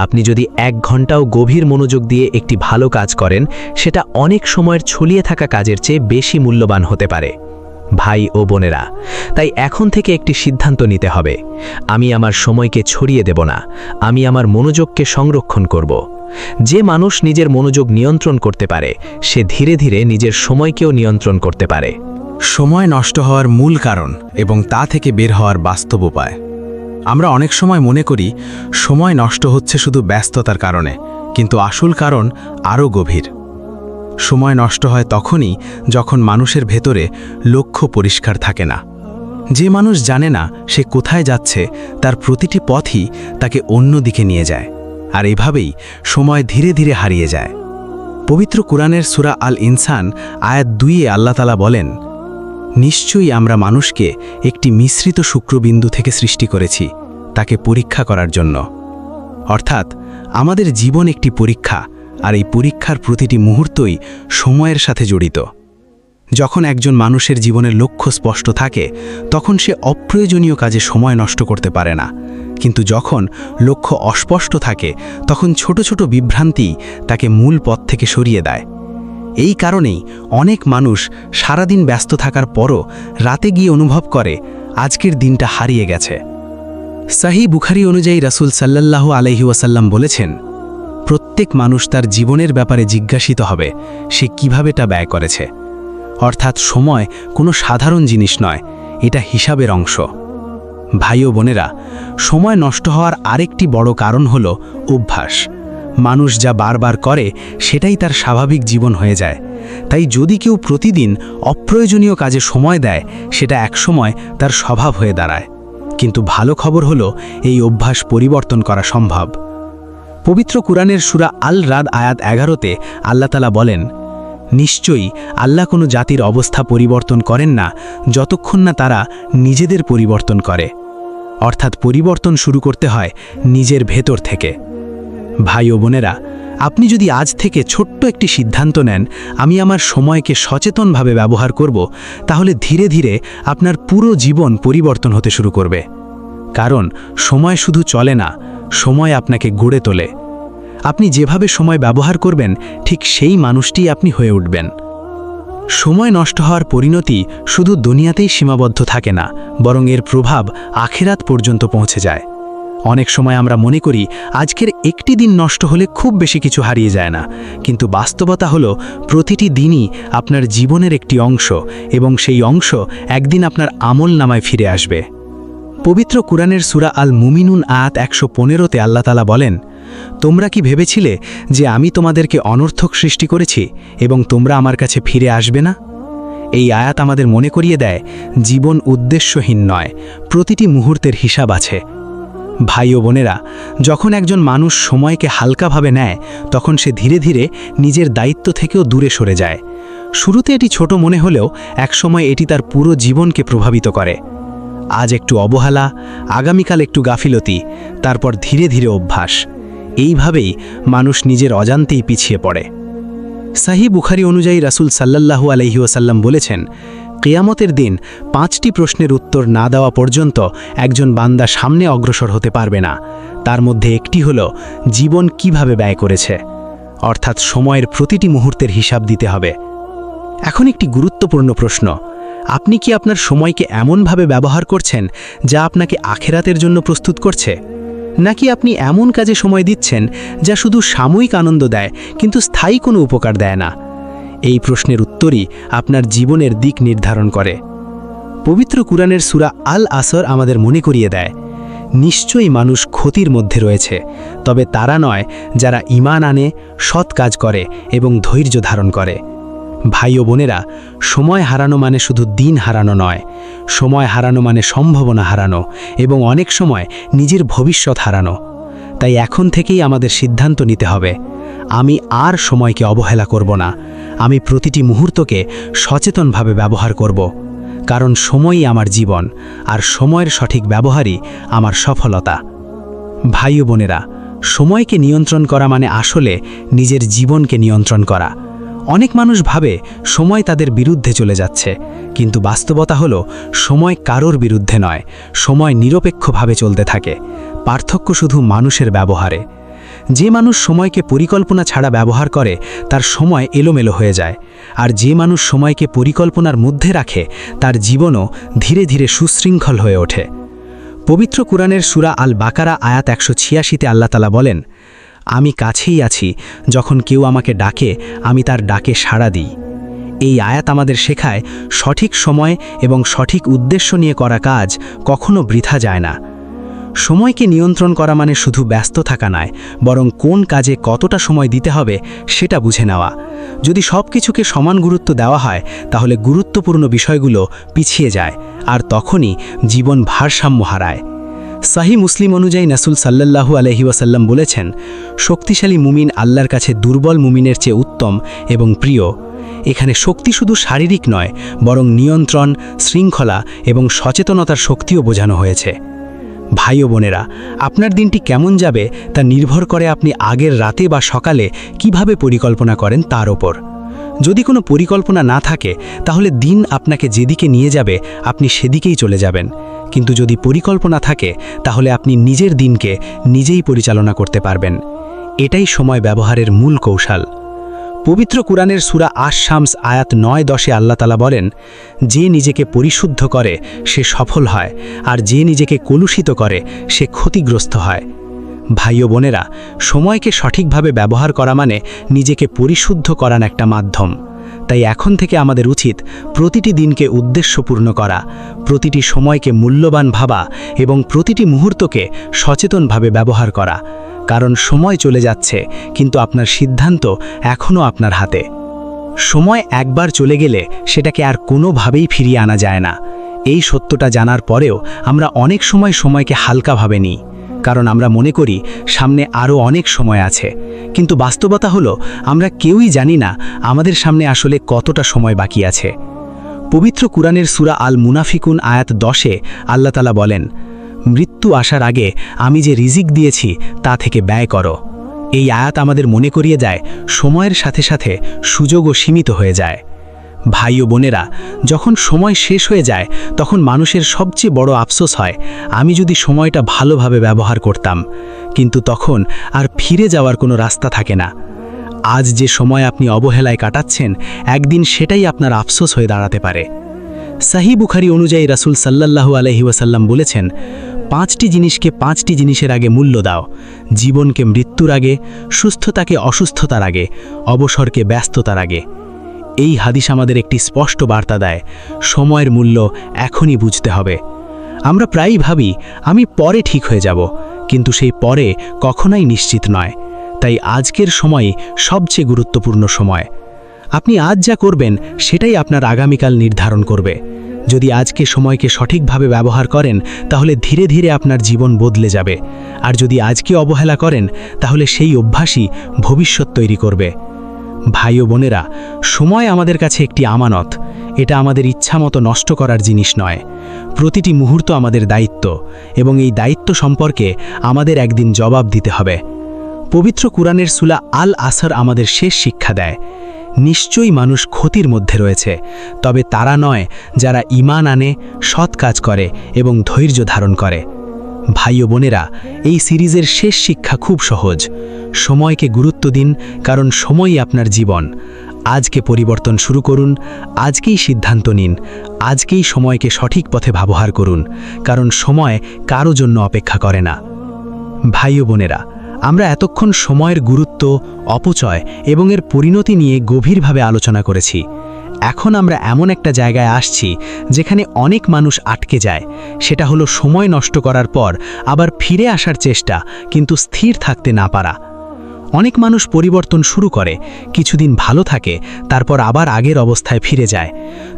আপনি যদি 1 ঘন্টাও গভীর মনোযোগ দিয়ে একটি ভালো কাজ করেন, সেটা অনেক সময়ের ছড়িয়ে থাকা কাজের চেয়ে বেশি মূল্যবান হতে পারে। ভাই ও বোনেরা, তাই এখন থেকে একটি সিদ্ধান্ত নিতে হবে। আমি আমার সময়কে ছড়িয়ে দেব না, আমি আমার মনোযোগকে সংরক্ষণ করব। যে মানুষ নিজের মনোযোগ নিয়ন্ত্রণ করতে পারে, সে ধীরে ধীরে নিজের সময়কেও নিয়ন্ত্রণ করতে পারে। সময় নষ্ট হওয়ার মূল কারণ এবং তা থেকে বের হওয়ার বাস্তব উপায়। আমরা অনেক সময় মনে করি সময় নষ্ট হচ্ছে শুধু ব্যস্ততার কারণে, কিন্তু আসল কারণ আরও গভীর। সময় নষ্ট হয় তখনই যখন মানুষের ভেতরে লক্ষ্য পরিষ্কার থাকে না। যে মানুষ জানে না সে কোথায় যাচ্ছে, তার প্রতিটি পথই তাকে অন্য দিকে নিয়ে যায়, আর এভাবেই সময় ধীরে ধীরে হারিয়ে যায়। পবিত্র কুরআনের সূরা আল ইনসান আয়াত 2-এ আল্লাহ তাআলা বলেন, নিশ্চয়ই আমরা মানুষকে একটি মিশ্রিত শুক্রবিন্দু থেকে সৃষ্টি করেছি তাকে পরীক্ষা করার জন্য। অর্থাৎ আমাদের জীবন একটি পরীক্ষা, আর এই পরীক্ষার প্রতিটি মুহূর্তই সময়ের সাথে জড়িত। যখন একজন মানুষের জীবনের লক্ষ্য স্পষ্ট থাকে, তখন সে অপ্রয়োজনীয় কাজে সময় নষ্ট করতে পারে না। কিন্তু যখন লক্ষ্য অস্পষ্ট থাকে, তখন ছোট ছোট বিভ্রান্তি তাকে মূল পথ থেকে সরিয়ে দেয়। এই কারণেই অনেক মানুষ সারাদিন ব্যস্ত থাকার পরও রাতে গিয়ে অনুভব করে আজকের দিনটা হারিয়ে গেছে। সহিহ বুখারী অনুযায়ী রাসূল সাল্লাল্লাহু আলাইহি ওয়াসাল্লাম বলেছেন, প্রত্যেক মানুষ তার জীবনের ব্যাপারে জিজ্ঞাসিত হবে সে কিভাবে তা ব্যয় করেছে। অর্থাৎ সময় কোনো সাধারণ জিনিস নয়, এটা হিসাবের অংশ। ভাই ও বোনেরা, সময় নষ্ট হওয়ার আরেকটি বড় কারণ হল অভ্যাস। মানুষ যা বারবার করে সেটাই তার স্বাভাবিক জীবন হয়ে যায়। তাই যদি কেউ প্রতিদিন অপ্রয়োজনীয় কাজে সময় দেয়, সেটা একসময় তার স্বভাব হয়ে দাঁড়ায়। কিন্তু ভালো খবর হলো এই অভ্যাস পরিবর্তন করা সম্ভব। পবিত্র কুরআনের সূরা আল রাদ আয়াত 11-তে আল্লাহ তাআলা বলেন, নিশ্চয়ই আল্লাহ কোনো জাতির অবস্থা পরিবর্তন করেন না যতক্ষণ না তারা নিজেদের পরিবর্তন করে। অর্থাৎ পরিবর্তন শুরু করতে হয় নিজের ভেতর থেকে। ভাই ও বোনেরা, আপনি যদি আজ থেকে ছোট্ট একটি সিদ্ধান্ত নেন, আমি আমার সময়কে সচেতনভাবে ব্যবহার করব, তাহলে ধীরে ধীরে আপনার পুরো জীবন পরিবর্তন হতে শুরু করবে। কারণ সময় শুধু চলে না, সময় আপনাকে গড়ে তোলে। আপনি যেভাবে সময় ব্যবহার করবেন, ঠিক সেই মানুষটিই আপনি হয়ে উঠবেন। সময় নষ্ট হওয়ার পরিণতি শুধু দুনিয়াতেই সীমাবদ্ধ থাকে না, বরং এর প্রভাব আখিরাত পর্যন্ত পৌঁছে যায়। অনেক সময় আমরা মনে করি আজকের একটি দিন নষ্ট হলে খুব বেশি কিছু হারিয়ে যায় না, কিন্তু বাস্তবতা হলো প্রতিটি দিনই আপনার জীবনের একটি অংশ, এবং সেই অংশ একদিন আপনার আমলনামায় ফিরে আসবে। পবিত্র কুরআনের সূরা আল মুমিনুন আয়াত 115-তে আল্লাহ তাআলা বলেন, তোমরা কি ভেবেছিলে যে আমি তোমাদেরকে অনর্থক সৃষ্টি করেছি এবং তোমরা আমার কাছে ফিরে আসবে না? এই আয়াত আমাদের মনে করিয়ে দেয় জীবন উদ্দেশ্যহীন নয়, প্রতিটি মুহূর্তের হিসাব আছে। ভাই ও বোনেরা, যখন একজন মানুষ সময়কে হালকাভাবে নেয়, তখন সে ধীরে ধীরে নিজের দায়িত্ব থেকেও দূরে সরে যায়। শুরুতে এটি ছোট মনে হলেও একসময় এটি তার পুরো জীবনকে প্রভাবিত করে। আজ একটু অবহেলা, আগামীকাল একটু গাফিলতি, তারপর ধীরে ধীরে অভ্যাস। এইভাবেই মানুষ নিজের অজান্তেই পিছিয়ে পড়ে। সহিহ বুখারী অনুযায়ী রাসূল সাল্লাল্লাহু আলাইহি ওয়াসাল্লাম বলেছেন, কিয়ামতের দিন 5টি প্রশ্নের উত্তর না দেওয়া পর্যন্ত একজন বান্দা সামনে অগ্রসর হতে পারবে না। তার মধ্যে একটি হলো জীবন কিভাবে ব্যয় করেছে, অর্থাৎ সময়ের প্রতিটি মুহূর্তের হিসাব দিতে হবে। এখন একটি গুরুত্বপূর্ণ প্রশ্ন, আপনি কি আপনার সময়কে এমনভাবে ব্যবহার করছেন যা আপনাকে আখিরাতের জন্য প্রস্তুত করছে, নাকি আপনি এমন কাজে সময় দিচ্ছেন যা শুধু সাময়িক আনন্দ দেয় কিন্তু স্থায়ী কোনো উপকার দেয় না? এই প্রশ্নের উত্তরই আপনার জীবনের দিক নির্ধারণ করে। পবিত্র কুরআনের সূরা আল আসর আমাদের মনে করিয়ে দেয়, নিশ্চয়ই মানুষ ক্ষতির মধ্যে রয়েছে, তবে তারা নয় যারা ঈমান আনে, সৎ কাজ করে এবং ধৈর্য ধারণ করে। ভাই ও বোনেরা, সময় হারানো মানে শুধু দিন হারানো নয়, সময় হারানো মানে সম্ভাবনা হারানো এবং অনেক সময় নিজের ভবিষ্যৎ হারানো। তাই এখন থেকেই আমাদের সিদ্ধান্ত নিতে হবে, আমি আর সময়কে অবহেলা করব না, আমি প্রতিটি মুহূর্তকে সচেতনভাবে ব্যবহার করব। কারণ সময়ই আমার জীবন, আর সময়ের সঠিক ব্যবহারই আমার সফলতা। ভাই ও বোনেরা, সময়কে নিয়ন্ত্রণ করা মানে আসলে নিজের জীবনকে নিয়ন্ত্রণ করা। অনেক মানুষ ভাবে সময় তাদের বিরুদ্ধে চলে যাচ্ছে, কিন্তু বাস্তবতা হলো সময় কারোর বিরুদ্ধে নয়, সময় নিরপেক্ষভাবে চলতে থাকে। পার্থক্য শুধু মানুষের ব্যবহারে। যে মানুষ সময়কে পরিকল্পনা ছাড়া ব্যবহার করে তার সময় এলোমেলো হয়ে যায়, আর যে মানুষ সময়কে পরিকল্পনার মধ্যে রাখে তার জীবনও ধীরে ধীরে সুশৃঙ্খল হয়ে ওঠে। পবিত্র কুরআনের সূরা আল বাকারা আয়াত 186-তে আল্লাহ তাআলা বলেন, আমি কাছেই আছি, যখন কেউ আমাকে ডাকে আমি তার ডাকে সাড়া দিই। এই আয়াত আমাদের শেখায় সঠিক সময় এবং সঠিক উদ্দেশ্য নিয়ে করা কাজ কখনো বৃথা যায় না। সময়কে নিয়ন্ত্রণ করা মানে শুধু ব্যস্ত থাকা নয়, বরং কোন কাজে কতটা সময় দিতে হবে সেটা বুঝে নেওয়া। যদি সব কিছুকে সমান গুরুত্ব দেওয়া হয় তাহলে গুরুত্বপূর্ণ বিষয়গুলো পিছিয়ে যায়, আর তখনই জীবন ভারসাম্য হারায়। সহিহ মুসলিম অনুযায়ী রাসূল সাল্লাল্লাহু আলাইহি ওয়াসাল্লাম বলেছেন, শক্তিশালী মুমিন আল্লাহর কাছে দুর্বল মুমিনের চেয়ে উত্তম এবং প্রিয়। এখানে শক্তি শুধু শারীরিক নয়, বরং নিয়ন্ত্রণ, শৃঙ্খলা এবং সচেতনতার শক্তিও বোঝানো হয়েছে। ভাই ও বোনেরা, আপনার দিনটি কেমন যাবে তা নির্ভর করে আপনি আগের রাতে বা সকালে কিভাবে পরিকল্পনা করেন তার ওপর। যদি কোনো পরিকল্পনা না থাকে তাহলে দিন আপনাকে যেদিকে নিয়ে যাবে আপনি সেদিকেই চলে যাবেন, কিন্তু যদি পরিকল্পনা থাকে তাহলে আপনি নিজের দিনকে নিজেই পরিচালনা করতে পারবেন। এটাই সময় ব্যবহারের মূল কৌশল। পবিত্র কুরআনের সূরা আশ-শামস আয়াত 9-10-এ আল্লাহ তাআলা বলেন, যে নিজেকে পরিশুদ্ধ করে সে সফল হয়, আর যে নিজেকে কলুষিত করে সে ক্ষতিগ্রস্ত হয়। ভাই ও বোনেরা, সময়কে সঠিকভাবে ব্যবহার করা মানে নিজেকে পরিশুদ্ধ করার একটা মাধ্যম। তাই এখন থেকে আমাদের উচিত প্রতিটি দিনকে উদ্দেশ্যপূর্ণ করা, প্রতিটি সময়কে মূল্যবান ভাবা এবং প্রতিটি মুহূর্তকে সচেতনভাবে ব্যবহার করা। কারণ সময় চলে যাচ্ছে, কিন্তু আপনার সিদ্ধান্ত এখনও আপনার হাতে। সময় একবার চলে গেলে সেটাকে আর কোনোভাবেই ফিরিয়ে আনা যায় না। এই সত্যটা জানার পরেও আমরা অনেক সময় সময়কে হালকাভাবে নিই, কারণ আমরা মনে করি সামনে আরও অনেক সময় আছে। কিন্তু বাস্তবতা হলো আমরা কেউই জানি না আমাদের সামনে আসলে কতটা সময় বাকি আছে। পবিত্র কুরআনের সূরা আল মুনাফিকুন আয়াত 10-এ আল্লাহ তাআলা বলেন, মৃত্যু আসার আগে আমি যে রিজিক দিয়েছি তা থেকে ব্যয় করো। এই আয়াত আমাদের মনে করিয়ে দেয় সময়ের সাথে সাথে সুযোগও সীমিত হয়ে যায়। ভাই ও বোনেরা, যখন সময় শেষ হয়ে যায় তখন মানুষের সবচেয়ে বড় আফসোস হয়, আমি যদি সময়টা ভালোভাবে ব্যবহার করতাম। কিন্তু তখন আর ফিরে যাওয়ার কোনো রাস্তা থাকে না। আজ যে সময় আপনি অবহেলায় কাটাচ্ছেন, একদিন সেটাই আপনার আফসোস হয়ে দাঁড়াতে পারে। সহিহ বুখারী অনুযায়ী রাসূল সাল্লাল্লাহু আলাইহি ওয়াসাল্লাম বলেছেন, 5টি জিনিসকে 5টি জিনিসের আগে মূল্য দাও। জীবনকে মৃত্যুর আগে, সুস্থতাকে অসুস্থতার আগে, অবসরকে ব্যস্ততার আগে। এই হাদিস আমাদের একটি স্পষ্ট বার্তা দেয়, সময়ের মূল্য এখনই বুঝতে হবে। আমরা প্রায়ই ভাবি আমি পরে ঠিক হয়ে যাব, কিন্তু সেই পরে কখনোই নিশ্চিত নয়। তাই আজকের সময়ই সবচেয়ে গুরুত্বপূর্ণ সময়। আপনি আজ যা করবেন সেটাই আপনার আগামীকাল নির্ধারণ করবে। যদি আজকে সময়কে সঠিকভাবে ব্যবহার করেন তাহলে ধীরে ধীরে আপনার জীবন বদলে যাবে, আর যদি আজকে অবহেলা করেন তাহলে সেই অভ্যাসই ভবিষ্যৎ তৈরি করবে। ভাই ও বোনেরা, সময় আমাদের কাছে একটি আমানত। এটা আমাদের ইচ্ছামতো নষ্ট করার জিনিস নয়। প্রতিটি মুহূর্ত আমাদের দায়িত্ব, এবং এই দায়িত্ব সম্পর্কে আমাদের একদিন জবাব দিতে হবে। পবিত্র কুরআনের সূরা আল আসর আমাদের শেষ শিক্ষা দেয়, নিশ্চয়ই মানুষ ক্ষতির মধ্যে রয়েছে, তবে তারা নয় যারা ঈমান আনে, সৎ কাজ করে এবং ধৈর্য ধারণ করে। ভাই ও বোনেরা, এই সিরিজের শেষ শিক্ষা খুব সহজ। সময়কে গুরুত্ব দিন, কারণ সময়ই আপনার জীবন। আজকে পরিবর্তন শুরু করুন, আজকেই সিদ্ধান্ত নিন, আজকেই সময়কে সঠিক পথে ব্যবহার করুন, কারণ সময় কারো জন্য অপেক্ষা করে না। ভাই ও বোনেরা, আমরা এতক্ষণ সময়ের গুরুত্ব, অপচয় এবং এর পরিণতি নিয়ে গভীরভাবে আলোচনা করেছি। এখন আমরা এমন একটা জায়গায় আসছি যেখানে অনেক মানুষ আটকে যায়, সেটা হলো সময় নষ্ট করার পর আবার ফিরে আসার চেষ্টা, কিন্তু স্থির থাকতে না পারা। অনেক মানুষ পরিবর্তন শুরু করে, কিছুদিন ভালো থাকে, তারপর আবার আগের অবস্থায় ফিরে যায়।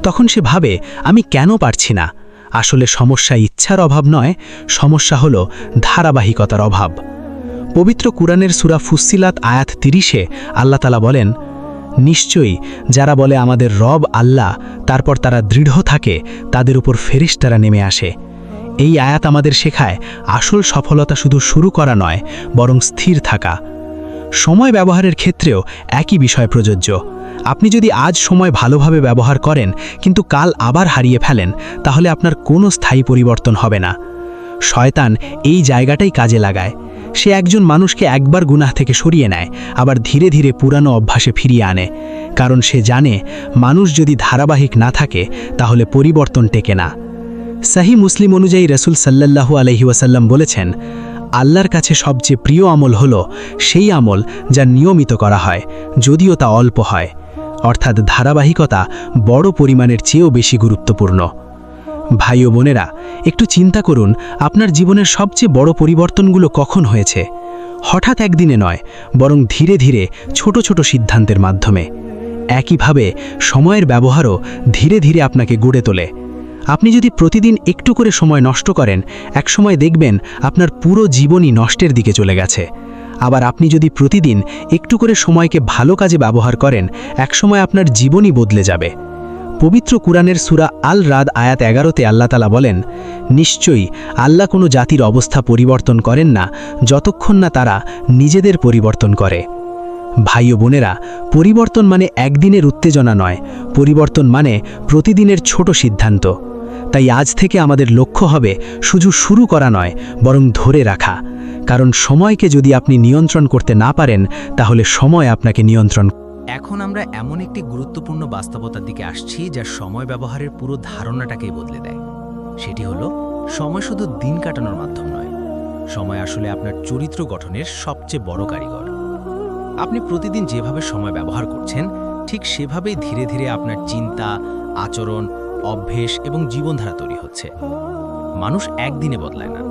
তখন সে ভাবে, আমি কেন পারছি না? আসলে সমস্যা ইচ্ছার অভাব নয়, সমস্যা হলো ধারাবাহিকতার অভাব। পবিত্র কুরআনের সূরা ফুসসিলাত আয়াত 30-এ আল্লাহ তাআলা বলেন, নিশ্চয়ই যারা বলে আমাদের রব আল্লাহ, তারপর তারা দৃঢ় থাকে, তাদের উপর ফেরেশতারা নেমে আসে। এই আয়াত আমাদের শেখায় আসল সফলতা শুধু শুরু করা নয়, বরং স্থির থাকা। সময় ব্যবহারের ক্ষেত্রেও একই বিষয় প্রযোজ্য। আপনি যদি আজ সময় ভালোভাবে ব্যবহার করেন কিন্তু কাল আবার হারিয়ে ফেলেন, তাহলে আপনার কোনো স্থায়ী পরিবর্তন হবে না। শয়তান এই জায়গাটাই কাজে লাগায়। সে একজন মানুষকে একবার গুনাহ থেকে সরিয়ে নেয়, আবার ধীরে ধীরে পুরানো অভ্যাসে ফিরিয়ে আনে। কারণ সে জানে মানুষ যদি ধারাবাহিক না থাকে তাহলে পরিবর্তন টেকে না। সহিহ মুসলিম অনুযায়ী রাসূল সাল্লাল্লাহু আলাইহি ওয়াসাল্লাম বলেছেন, আল্লাহর কাছে সবচেয়ে প্রিয় আমল হলো সেই আমল যা নিয়মিত করা হয়, যদিও তা অল্প হয়। অর্থাৎ ধারাবাহিকতা বড় পরিমাণের চেয়েও বেশি গুরুত্বপূর্ণ। ভাই ও বোনেরা, একটু চিন্তা করুন, আপনার জীবনের সবচেয়ে বড় পরিবর্তনগুলো কখন হয়েছে? হঠাৎ একদিনে নয়, বরং ধীরে ধীরে ছোট ছোট সিদ্ধান্তের মাধ্যমে। একইভাবে সময়ের ব্যবহারও ধীরে ধীরে আপনাকে গড়ে তোলে। আপনি যদি প্রতিদিন একটু করে সময় নষ্ট করেন, একসময় দেখবেন আপনার পুরো জীবনই নষ্টের দিকে চলে গেছে। আবার আপনি যদি প্রতিদিন একটু করে সময়কে ভালো কাজে ব্যবহার করেন, একসময় আপনার জীবনই বদলে যাবে। পবিত্র কুরআনের সূরা আল রাদ আয়াত 11-তে আল্লাহ তাআলা বলেন, নিশ্চয়ই আল্লাহ কোনো জাতির অবস্থা পরিবর্তন করেন না যতক্ষণ না তারা নিজেদের পরিবর্তন করে। ভাই ও বোনেরা, পরিবর্তন মানে একদিনের উত্তেজনা নয়, পরিবর্তন মানে প্রতিদিনের ছোট সিদ্ধান্ত। তাই আজ থেকে আমাদের লক্ষ্য হবে শুধু শুরু করা নয়, বরং ধরে রাখা। কারণ সময়কে যদি আপনি নিয়ন্ত্রণ করতে না পারেন, তাহলে সময় আপনাকে নিয়ন্ত্রণ। এখন আমরা এমন একটি গুরুত্বপূর্ণ বাস্তবতার দিকে আসছি যা সময় ব্যবহারের পুরো ধারণাটাকেই বদলে দেয়। সেটি হলো, সময় শুধু দিন কাটানোর মাধ্যম নয়, সময় আসলে আপনার চরিত্র গঠনের সবচেয়ে বড় কারিগর। আপনি প্রতিদিন যেভাবে সময় ব্যবহার করছেন, ঠিক সেভাবেই ধীরে ধীরে আপনার চিন্তা, আচরণ, অভ্যেস এবং জীবনধারা তৈরি হচ্ছে। মানুষ একদিনে বদলায় না,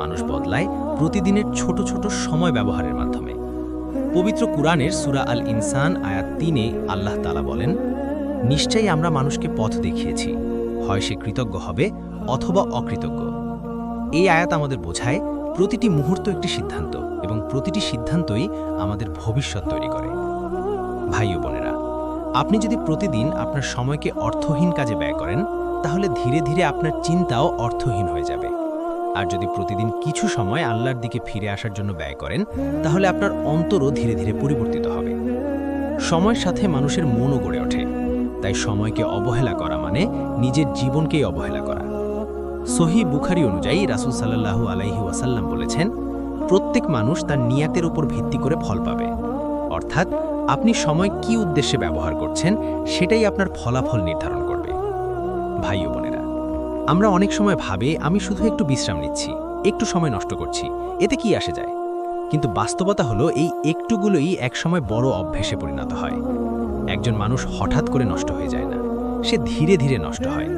মানুষ বদলায় প্রতিদিনের ছোট ছোট সময় ব্যবহারের মাধ্যমে। পবিত্র কুরআনের সূরা আল ইনসান আয়াত 3-এ আল্লাহ তাআলা বলেন, নিশ্চয়ই আমরা মানুষকে পথ দেখিয়েছি, হয় সে কৃতজ্ঞ হবে অথবা অকৃতজ্ঞ। এই আয়াত আমাদের বোঝায় প্রতিটি মুহূর্ত একটি সিদ্ধান্ত, এবং প্রতিটি সিদ্ধান্তই আমাদের ভবিষ্যৎ তৈরি করে। ভাই ও বোনেরা, আপনি যদি প্রতিদিন আপনার সময়কে অর্থহীন কাজে ব্যয় করেন, তাহলে ধীরে ধীরে আপনার চিন্তাও অর্থহীন হয়ে যাবে। আর যদি প্রতিদিন কিছু সময় আল্লাহর দিকে ফিরে আসার জন্য ব্যয় করেন, তাহলে আপনার অন্তরও ধীরে ধীরে পরিবর্তিত হবে। সময়ের সাথে মানুষের মনও গড়ে ওঠে, তাই সময়কে অবহেলা করা মানে নিজের জীবনকেই অবহেলা করা। সহিহ বুখারী অনুযায়ী রাসূল সাল্লাল্লাহু আলাইহি ওয়াসাল্লাম বলেছেন, প্রত্যেক মানুষ তার নিয়াতের উপর ভিত্তি করে ফল পাবে। অর্থাৎ আপনি সময় কি উদ্দেশ্যে ব্যবহার করছেন, সেটাই আপনার ফলাফল নির্ধারণ করবে। ভাই ও বোনেরা, আমরা অনেক সময় ভাবে আমি শুধু একটু বিশ্রাম নিচ্ছি, একটু সময় নষ্ট করছি, এতে কি আসে যায়? কিন্তু বাস্তবতা হলো, এই একটুগুলোই একসময় বড় অভ্যেসে পরিণত হয়। একজন মানুষ হঠাৎ করে নষ্ট হয়ে যায় না, সে ধীরে ধীরে নষ্ট হয়।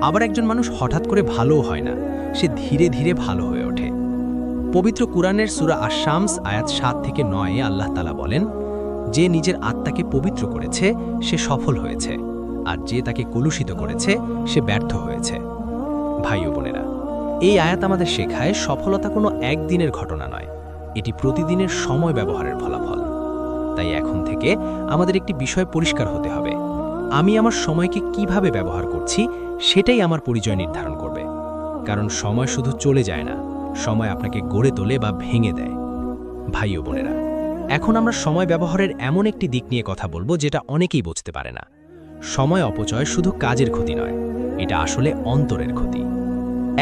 আবার একজন মানুষ হঠাৎ করে ভালোও হয় না, সে ধীরে ধীরে ভালো হয়ে ওঠে। পবিত্র কুরআনের সূরা আশ-শামস আয়াত 7-9-এ আল্লাহ তাআলা বলেন, যে নিজের আত্মাকে পবিত্র করেছে সে সফল হয়েছে, আর যে তাকে কলুষিত করেছে সে ব্যর্থ হয়েছে। ভাই ও বোনেরা, এই আয়াত আমাদের শেখায় সফলতা কোনো একদিনের ঘটনা নয়, এটি প্রতিদিনের সময় ব্যবহারের ফলাফল। তাই এখন থেকে আমাদের একটি বিষয় পরিষ্কার হতে হবে, আমি আমার সময়কে কিভাবে ব্যবহার করছি সেটাই আমার পরিচয় নির্ধারণ করবে। কারণ সময় শুধু চলে যায় না, সময় আপনাকে গড়ে তোলে বা ভেঙে দেয়। ভাই ও বোনেরা, এখন আমরা সময় ব্যবহারের এমন একটি দিক নিয়ে কথা বলবো যেটা অনেকেই বুঝতে পারে না। সময় অপচয় শুধু কাজের ক্ষতি নয়, এটা আসলে অন্তরের ক্ষতি।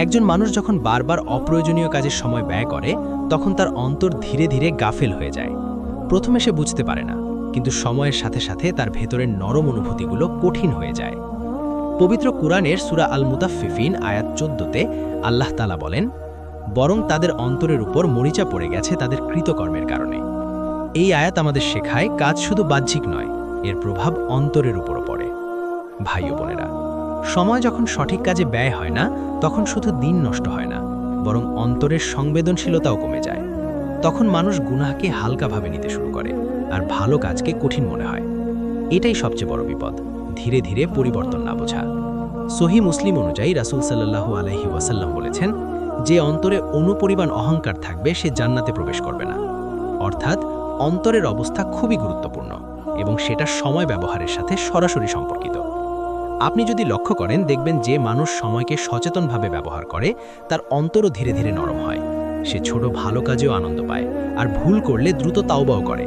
একজন মানুষ যখন বারবার অপ্রয়োজনীয় কাজে সময় ব্যয় করে, তখন তার অন্তর ধীরে ধীরে গাফেল হয়ে যায়। প্রথমে সে বুঝতে পারে না, কিন্তু সময়ের সাথে সাথে তার ভেতরের নরম অনুভূতিগুলো কঠিন হয়ে যায়। পবিত্র কুরআনের সূরা আল মুতাফফিফিন আয়াত 14-তে আল্লাহ তাআলা বলেন, বরং তাদের অন্তরের উপর মরিচা পড়ে গেছে তাদের কৃতকর্মের কারণে। এই আয়াত আমাদের শেখায় কাজ শুধু বাহ্যিক নয়, এর প্রভাব অন্তরের উপরও পড়ে। ভাই ও বোনেরা, সময় যখন সঠিক কাজে ব্যয় হয় না, তখন শুধু দিন নষ্ট হয় না, বরং অন্তরের সংবেদনশীলতাও কমে যায়। তখন মানুষ গুনাহকে হালকাভাবে নিতে শুরু করে আর ভালো কাজকে কঠিন মনে হয়। এটাই সবচেয়ে বড় বিপদ, ধীরে ধীরে পরিবর্তন না বোঝা। সহিহ মুসলিম অনুযায়ী রাসূল সাল্লাল্লাহু আলাইহি ওয়াসাল্লাম বলেছেন, যে অন্তরে অনুপরিমাণ অহংকার থাকবে সে জান্নাতে প্রবেশ করবে না। অর্থাৎ অন্তরের অবস্থা খুবই গুরুত্বপূর্ণ এবং সেটা সময় ব্যবহারের সাথে সরাসরি সম্পর্কিত। আপনি যদি লক্ষ্য করেন, দেখবেন যে মানুষ সময়কে সচেতনভাবে ব্যবহার করে তার অন্তরও ধীরে ধীরে নরম হয়। সে ছোট ভালো কাজেও আনন্দ পায় আর ভুল করলে দ্রুত তাওবাও করে।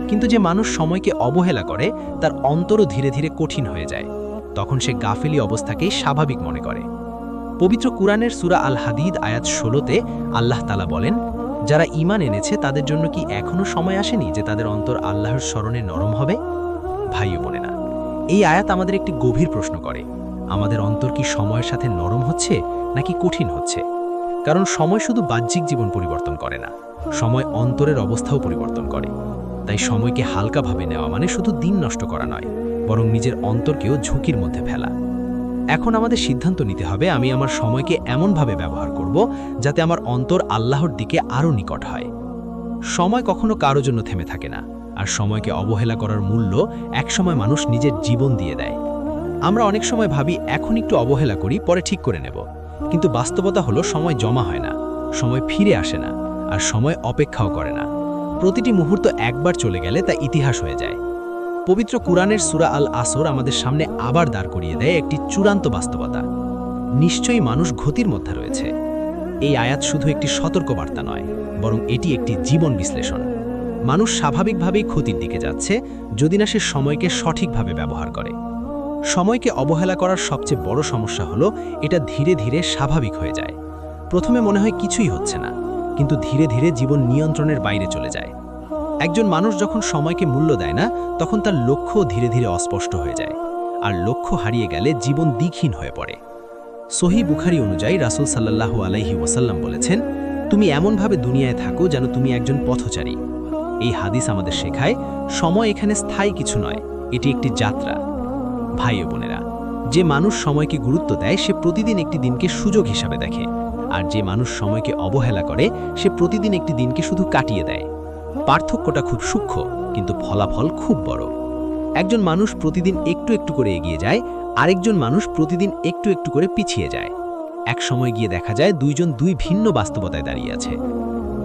কিন্তু যে মানুষ সময়কে অবহেলা করে তার অন্তরও ধীরে ধীরে কঠিন হয়ে যায়। তখন সে গাফিলি অবস্থাকেই স্বাভাবিক মনে করে। পবিত্র কুরআনের সূরা আল হাদিদ আয়াত 16-তে আল্লাহ তাআলা বলেন, যারা ঈমান এনেছে তাদের জন্য কি এখনো সময় আসেনি যে তাদের অন্তর আল্লাহর স্মরণে নরম হবে? ভাই ও বোনেরা, এই আয়াত আমাদের একটি গভীর প্রশ্ন করে, আমাদের অন্তর কি সময়ের সাথে নরম হচ্ছে নাকি কঠিন হচ্ছে? কারণ সময় শুধু বাহ্যিক জীবন পরিবর্তন করে না, সময় অন্তরের অবস্থাও পরিবর্তন করে। তাই সময়কে হালকাভাবে নেওয়া মানে শুধু দিন নষ্ট করা নয়, বরং নিজের অন্তরকেও ঝুঁকির মধ্যে ফেলা। এখন আমাদের সিদ্ধান্ত নিতে হবে, আমি আমার সময়কে এমনভাবে ব্যবহার করব যাতে আমার অন্তর আল্লাহর দিকে আরও নিকট হয়। সময় কখনো কারো জন্য থেমে থাকে না, আর সময়কে অবহেলা করার মূল্য একসময় মানুষ নিজের জীবন দিয়ে দেয়। আমরা অনেক সময় ভাবি এখন একটু অবহেলা করি, পরে ঠিক করে নেব। কিন্তু বাস্তবতা হলো সময় জমা হয় না, সময় ফিরে আসে না, আর সময় অপেক্ষাও করে না। প্রতিটি মুহূর্ত একবার চলে গেলে তা ইতিহাস হয়ে যায়। পবিত্র কুরআনের সূরা আল আসর আমাদের সামনে আবার দাঁড় করিয়ে দেয় একটি চূড়ান্ত বাস্তবতা। নিশ্চয়ই মানুষ গতির মধ্যে রয়েছে। এই আয়াত শুধু একটি সতর্কবার্তা নয়, বরং এটি একটি জীবন বিশ্লেষণ। মানুষ স্বাভাবিকভাবেই ক্ষতির দিকে যাচ্ছে যদি না সে সময়কে সঠিকভাবে ব্যবহার করে। সময়কে অবহেলা করার সবচেয়ে বড় সমস্যা হলো এটা ধীরে ধীরে স্বাভাবিক হয়ে যায়। প্রথমে মনে হয় কিছুই হচ্ছে না, কিন্তু ধীরে ধীরে জীবন নিয়ন্ত্রণের বাইরে চলে যায়। একজন মানুষ যখন সময়কে মূল্য দেয় না, তখন তার লক্ষ্য ধীরে ধীরে অস্পষ্ট হয়ে যায়, আর লক্ষ্য হারিয়ে গেলে জীবন দিকহীন হয়ে পড়ে। সহিহ বুখারী অনুযায়ী রাসূল সাল্লাল্লাহু আলাইহি ওয়াসাল্লাম বলেছেন, তুমি এমনভাবে দুনিয়ায় থাকো যেন তুমি একজন পথচারী। এই হাদিস আমাদের শেখায়, সময় এখানে স্থায়ী কিছু নয়, এটি একটি যাত্রা। ভাই ও বোনেরা, যে মানুষ সময়কে গুরুত্ব দেয় সে প্রতিদিন একটি দিনকে সুযোগ হিসাবে দেখে, আর যে মানুষ সময়কে অবহেলা করে সে প্রতিদিন একটি দিনকে শুধু কাটিয়ে দেয়। পার্থক্যটা খুব সূক্ষ্ম, কিন্তু ফলাফল খুব বড়। একজন মানুষ প্রতিদিন একটু একটু করে এগিয়ে যায়, আরেকজন মানুষ প্রতিদিন একটু একটু করে পিছিয়ে যায়। এক সময় গিয়ে দেখা যায় দুইজন দুই ভিন্ন বাস্তবতায় দাঁড়িয়ে আছে।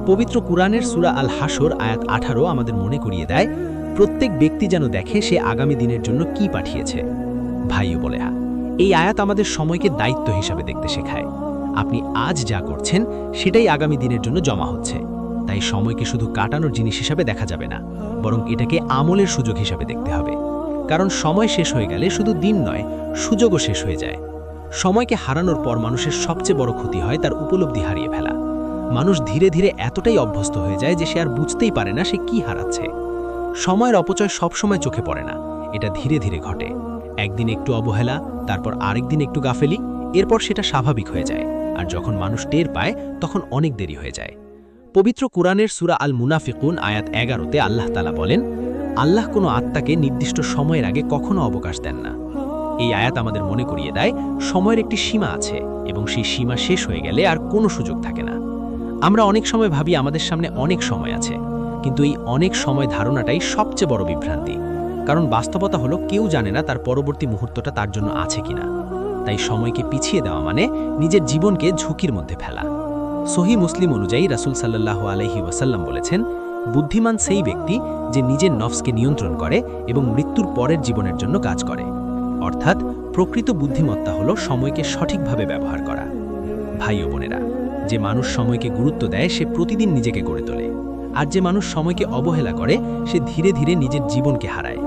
পবিত্র কুরআনের সূরা আল হাসর আয়াত 18 আমাদের মনে করিয়ে দেয়, প্রত্যেক ব্যক্তি যেন দেখে সে আগামী দিনের জন্য কি পাঠিয়েছে। ভাই ও বোনেরা, এই আয়াত আমাদের সময়কে দায়িত্ব হিসাবে দেখতে শেখায়। আপনি আজ যা করছেন সেটাই আগামী দিনের জন্য জমা হচ্ছে। তাই সময়কে শুধু কাটানোর জিনিস হিসাবে দেখা যাবে না, বরং এটাকে আমলের সুযোগ হিসাবে দেখতে হবে। কারণ সময় শেষ হয়ে গেলে শুধু দিন নয়, সুযোগও শেষ হয়ে যায়। সময়কে হারানোর পর মানুষের সবচেয়ে বড় ক্ষতি হয় তার উপলব্ধি হারিয়ে ফেলা। মানুষ ধীরে ধীরে এতটাই অভ্যস্ত হয়ে যায় যে সে আর বুঝতেই পারে না সে কি হারাচ্ছে। সময়ের অপচয় সবসময় চোখে পড়ে না, এটা ধীরে ধীরে ঘটে। একদিন একটু অবহেলা, তারপর আরেকদিন একটু গাফেলি, এরপর সেটা স্বাভাবিক হয়ে যায়। আর যখন মানুষ টের পায় তখন অনেক দেরি হয়ে যায়। পবিত্র কুরআনের সূরা আল মুনাফিকুন আয়াত 11-তে আল্লাহ তাআলা বলেন, আল্লাহ কোনো আত্মাকে নির্দিষ্ট সময়ের আগে কখনো অবকাশ দেন না। এই আয়াত আমাদের মনে করিয়ে দেয় সময়ের একটি সীমা আছে এবং সেই সীমা শেষ হয়ে গেলে আর কোনো সুযোগ থাকে না। আমরা অনেক সময় ভাবি আমাদের সামনে অনেক সময় আছে, কিন্তু এই অনেক সময় ধারণাটাই সবচেয়ে বড় বিভ্রান্তি। কারণ বাস্তবতা হলো কেউ জানে না তার পরবর্তী মুহূর্তটা তার জন্য আছে কিনা। তাই সময়কে পিছিয়ে দেওয়া মানে নিজের জীবনকে ঝুঁকির মধ্যে ফেলা। সহিহ মুসলিম অনুযায়ী রাসূল সাল্লাল্লাহু আলাইহি ওয়াসাল্লাম বলেছেন, বুদ্ধিমান সেই ব্যক্তি যে নিজের নফসকে নিয়ন্ত্রণ করে এবং মৃত্যুর পরের জীবনের জন্য কাজ করে। অর্থাৎ প্রকৃত বুদ্ধিমত্তা হলো সময়কে সঠিকভাবে ব্যবহার করা। ভাই ও বোনেরা, যে মানুষ সময়কে গুরুত্ব দেয় সে প্রতিদিন নিজেকে গড়ে তোলে, আর যে মানুষ সময়কে অবহেলা করে সে ধীরে ধীরে নিজের জীবনকে হারায়।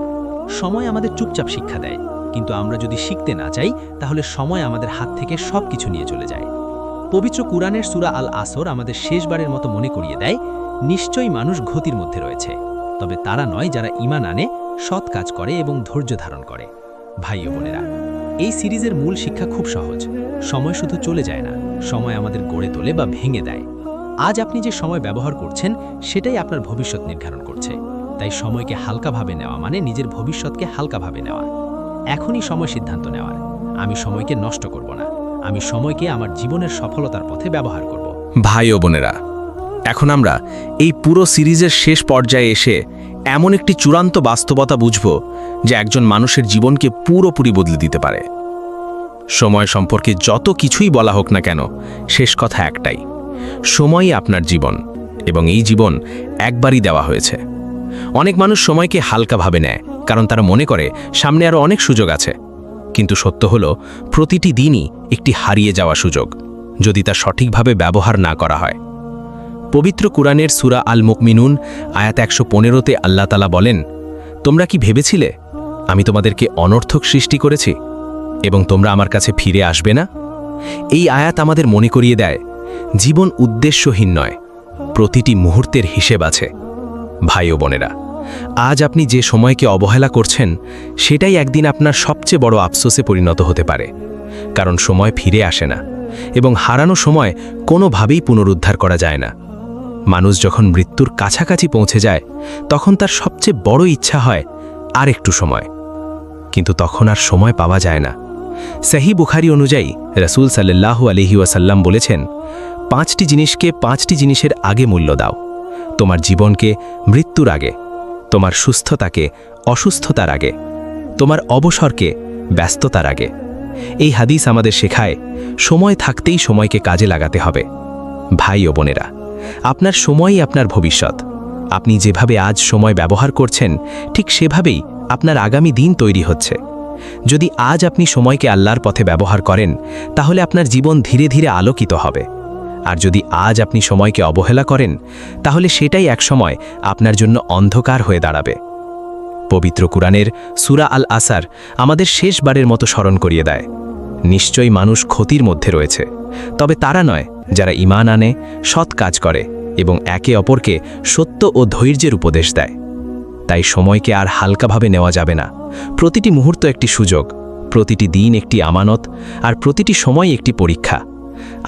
সময় আমাদের চুপচাপ শিক্ষা দেয়, কিন্তু আমরা যদি শিখতে না চাই তাহলে সময় আমাদের হাত থেকে সবকিছু নিয়ে চলে যায়। পবিত্র কুরআনের সূরা আল আসর আমাদের শেষবারের মতো মনে করিয়ে দেয়, নিশ্চয়ই মানুষ গতির মধ্যে রয়েছে, তবে তারা নয় যারা ঈমান আনে, সৎ কাজ করে এবং ধৈর্য ধারণ করে। ভাই ও বোনেরা, এই সিরিজের মূল শিক্ষা খুব সহজ। সময় শুধু চলে যায় না, সময় আমাদের গড়ে তোলে বা ভেঙে দেয়। আজ আপনি যে সময় ব্যবহার করছেন সেটাই আপনার ভবিষ্যৎ নির্ধারণ করছে। তাই সময়কে হালকাভাবে নেওয়া মানে নিজের ভবিষ্যৎকে হালকাভাবে নেওয়া। এখনই সময় সিদ্ধান্ত নেওয়ার। আমি সময়কে নষ্ট করব না, আমি সময়কে আমার জীবনের সফলতার পথে ব্যবহার করব। ভাই ও বোনেরা, এখন আমরা এই পুরো সিরিজের শেষ পর্যায়ে এসে এমন একটি চূড়ান্ত বাস্তবতা বুঝব যে একজন মানুষের জীবনকে পুরোপুরি বদলে দিতে পারে। সময় সম্পর্কে যত কিছুই বলা হোক না কেন, শেষ কথা একটাই: সময়ই আপনার জীবন, এবং এই জীবন একবারই দেওয়া হয়েছে। অনেক মানুষ সময়কে হালকাভাবে নেয়, কারণ তারা মনে করে সামনে আরও অনেক সুযোগ আছে। কিন্তু সত্য হলো, প্রতিটি দিনই একটি হারিয়ে যাওয়া সুযোগ, যদি তা সঠিকভাবে ব্যবহার না করা হয়। পবিত্র কুরআনের সূরা আল মুমিনুন আয়াত ১১৫-তে আল্লাহ তাআলা বলেন, তোমরা কি ভেবেছিলে আমি তোমাদেরকে অনর্থক সৃষ্টি করেছি এবং তোমরা আমার কাছে ফিরে আসবে না? এই আয়াত আমাদের মনে করিয়ে দেয়, জীবন উদ্দেশ্যহীন নয়, প্রতিটি মুহূর্তের হিসেব আছে। ভাই ও বোনেরা, আজ আপনি যে সময়কে অবহেলা করছেন, সেটাই একদিন আপনার সবচেয়ে বড় আফসোসে পরিণত হতে পারে। কারণ সময় ফিরে আসে না, এবং হারানো সময় কোনোভাবেই পুনরুদ্ধার করা যায় না। মানুষ যখন মৃত্যুর কাছাকাছি পৌঁছে যায়, তখন তার সবচেয়ে বড় ইচ্ছা হয় আর একটু সময়, কিন্তু তখন আর সময় পাওয়া যায় না। সহিহ বুখারী অনুযায়ী রাসূল সাল্লাল্লাহু আলাইহি ওয়াসাল্লাম বলেছেন, 5টি জিনিসকে 5টি জিনিসের আগে মূল্য দাও: তোমার জীবনকে মৃত্যুর আগে, তোমার সুস্থতাকে অসুস্থতার আগে, তোমার অবসরকে ব্যস্ততার আগে। এই হাদিস আমাদের শেখায়, সময় থাকতেই সময়কে কাজে লাগাতে হবে। ভাই ও বোনেরা, আপনার সময়ই আপনার ভবিষ্যৎ। আপনি যেভাবে আজ সময় ব্যবহার করছেন, ঠিক সেভাবেই আপনার আগামী দিন তৈরি হচ্ছে। যদি আজ আপনি সময়কে আল্লাহর পথে ব্যবহার করেন, তাহলে আপনার জীবন ধীরে ধীরে আলোকিত হবে। আর যদি আজ আপনি সময়কে অবহেলা করেন, তাহলে সেটাই একসময় আপনার জন্য অন্ধকার হয়ে দাঁড়াবে। পবিত্র কুরআনের সূরা আল আসার আমাদের শেষবারের মতো স্মরণ করিয়ে দেয়, নিশ্চয়ই মানুষ ক্ষতির মধ্যে রয়েছে, তবে তারা নয় যারা ঈমান আনে, সৎ কাজ করে এবং একে অপরকে সত্য ও ধৈর্যের উপদেশ দেয়। তাই সময়কে আর হালকাভাবে নেওয়া যাবে না। প্রতিটি মুহূর্ত একটি সুযোগ, প্রতিটি দিন একটি আমানত, আর প্রতিটি সময় একটি পরীক্ষা।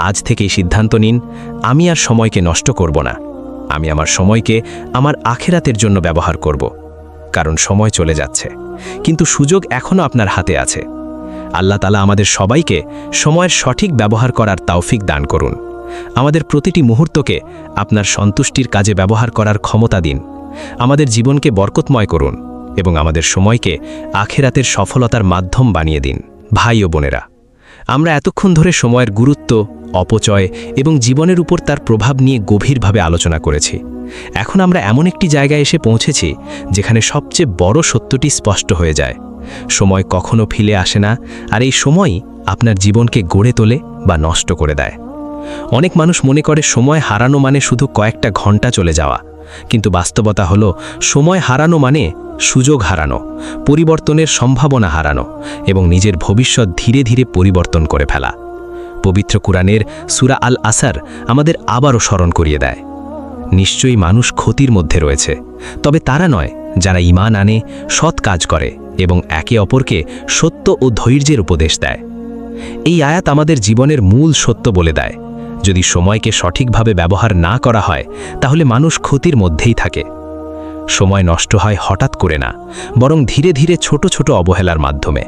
আজ থেকেই সিদ্ধান্ত নিন, আমি আর সময়কে নষ্ট করব না। আমি আমার সময়কে আমার আখিরাতের জন্য ব্যবহার করব। কারণ সময় চলে যাচ্ছে, কিন্তু সুযোগ এখনও আপনার হাতে আছে। আল্লাহ তাআলা আমাদের সবাইকে সময়ের সঠিক ব্যবহার করার তৌফিক দান করুন। আমাদের প্রতিটি মুহূর্তকে আপনার সন্তুষ্টির কাজে ব্যবহার করার ক্ষমতা দিন। আমাদের জীবনকে বরকতময় করুন এবং আমাদের সময়কে আখিরাতের সফলতার মাধ্যম বানিয়ে দিন। ভাই ও বোনেরা, আমরা এতক্ষণ ধরে সময়ের গুরুত্ব, অপচয় এবং জীবনের উপর তার প্রভাব নিয়ে গভীরভাবে আলোচনা করেছি। এখন আমরা এমন একটি জায়গায় এসে পৌঁছেছি যেখানে সবচেয়ে বড় সত্যটি স্পষ্ট হয়ে যায়: সময় কখনো ফিরে আসে না, আর এই সময়ই আপনার জীবনকে গড়ে তোলে বা নষ্ট করে দেয়। অনেক মানুষ মনে করে সময় হারানো মানে শুধু কয়েকটা ঘন্টা চলে যাওয়া, কিন্তু বাস্তবতা হলো, সময় হারানো মানে সুযোগ হারানো, পরিবর্তনের সম্ভাবনা হারানো এবং নিজের ভবিষ্যৎ ধীরে ধীরে পরিবর্তন করে ফেলা। পবিত্র কুরআনের সূরা আল আসার আমাদের আবারও স্মরণ করিয়ে দেয়, নিশ্চয়ই মানুষ ক্ষতির মধ্যে রয়েছে, তবে তারা নয় যারা ঈমান আনে, সৎ কাজ করে এবং একে অপরকে সত্য ও ধৈর্যের উপদেশ দেয়। এই আয়াত আমাদের জীবনের মূল সত্য বলে দেয়, যদি সময়কে সঠিকভাবে ব্যবহার না করা হয়, তাহলে মানুষ ক্ষতির মধ্যেই থাকে। সময় নষ্ট হয় হঠাৎ করে না, বরং ধীরে ধীরে ছোট ছোট অবহেলার মাধ্যমে।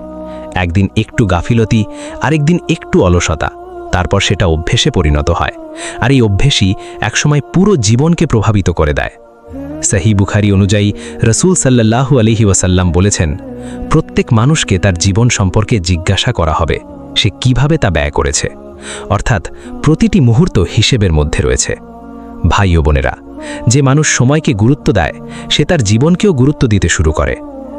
একদিন একটু গাফিলতি, আরেকদিন একটু অলসতা, তারপর সেটা অভ্যেসে পরিণত হয়, আর এই অভ্যেসই একসময় পুরো জীবনকে প্রভাবিত করে দেয়। সহিহ বুখারী অনুযায়ী রাসূল সাল্লাল্লাহু আলাইহি ওয়াসাল্লাম বলেছেন, প্রত্যেক মানুষকে তার জীবন সম্পর্কে জিজ্ঞাসা করা হবে সে কিভাবে তা ব্যয় করেছে, অর্থাৎ প্রতিটি মুহূর্ত হিসেবের মধ্যে রয়েছে। ভাই ও বোনেরা, যে মানুষ সময়কে গুরুত্ব দেয়, সে তার জীবনকেও গুরুত্ব দিতে শুরু করে।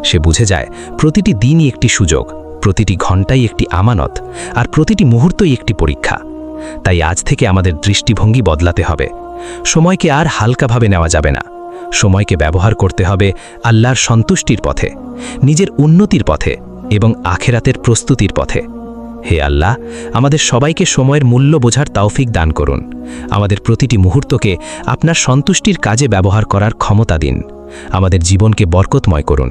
সে বুঝে যায় প্রতিটি দিনই একটি সুযোগ, প্রতিটি ঘন্টাই একটি আমানত, আর প্রতিটি মুহূর্তই একটি পরীক্ষা। তাই আজ থেকে আমাদের দৃষ্টিভঙ্গি বদলাতে হবে। সময়কে আর হালকাভাবে নেওয়া যাবে না। সময়কে ব্যবহার করতে হবে আল্লাহর সন্তুষ্টির পথে, নিজের উন্নতির পথে এবং আখিরাতের প্রস্তুতির পথে। হে আল্লাহ, আমাদের সবাইকে সময়ের মূল্য বোঝার তৌফিক দান করুন। আমাদের প্রতিটি মুহূর্তকে আপনার সন্তুষ্টির কাজে ব্যবহার করার ক্ষমতা দিন। আমাদের জীবনকে বরকতময় করুন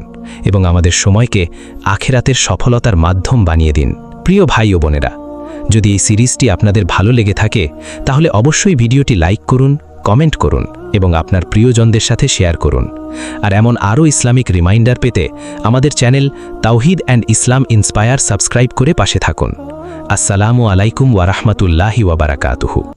এবং আমাদের সময়কে আখিরাতের সফলতার মাধ্যম বানিয়ে দিন। প্রিয় ভাই ও বোনেরা, যদি এই সিরিজটি আপনাদের ভালো লেগে থাকে, তাহলে অবশ্যই ভিডিওটি লাইক করুন, কমেন্ট করুন এবং আপনার প্রিয়জনদের সাথে শেয়ার করুন। আর এমন আরও ইসলামিক রিমাইন্ডার পেতে আমাদের চ্যানেল তাওহিদ অ্যান্ড ইসলাম ইন্সপায়ার সাবস্ক্রাইব করে পাশে থাকুন। আসসালামু আলাইকুম ওয়া রাহমাতুল্লাহি ওয়া বারাকাতুহু।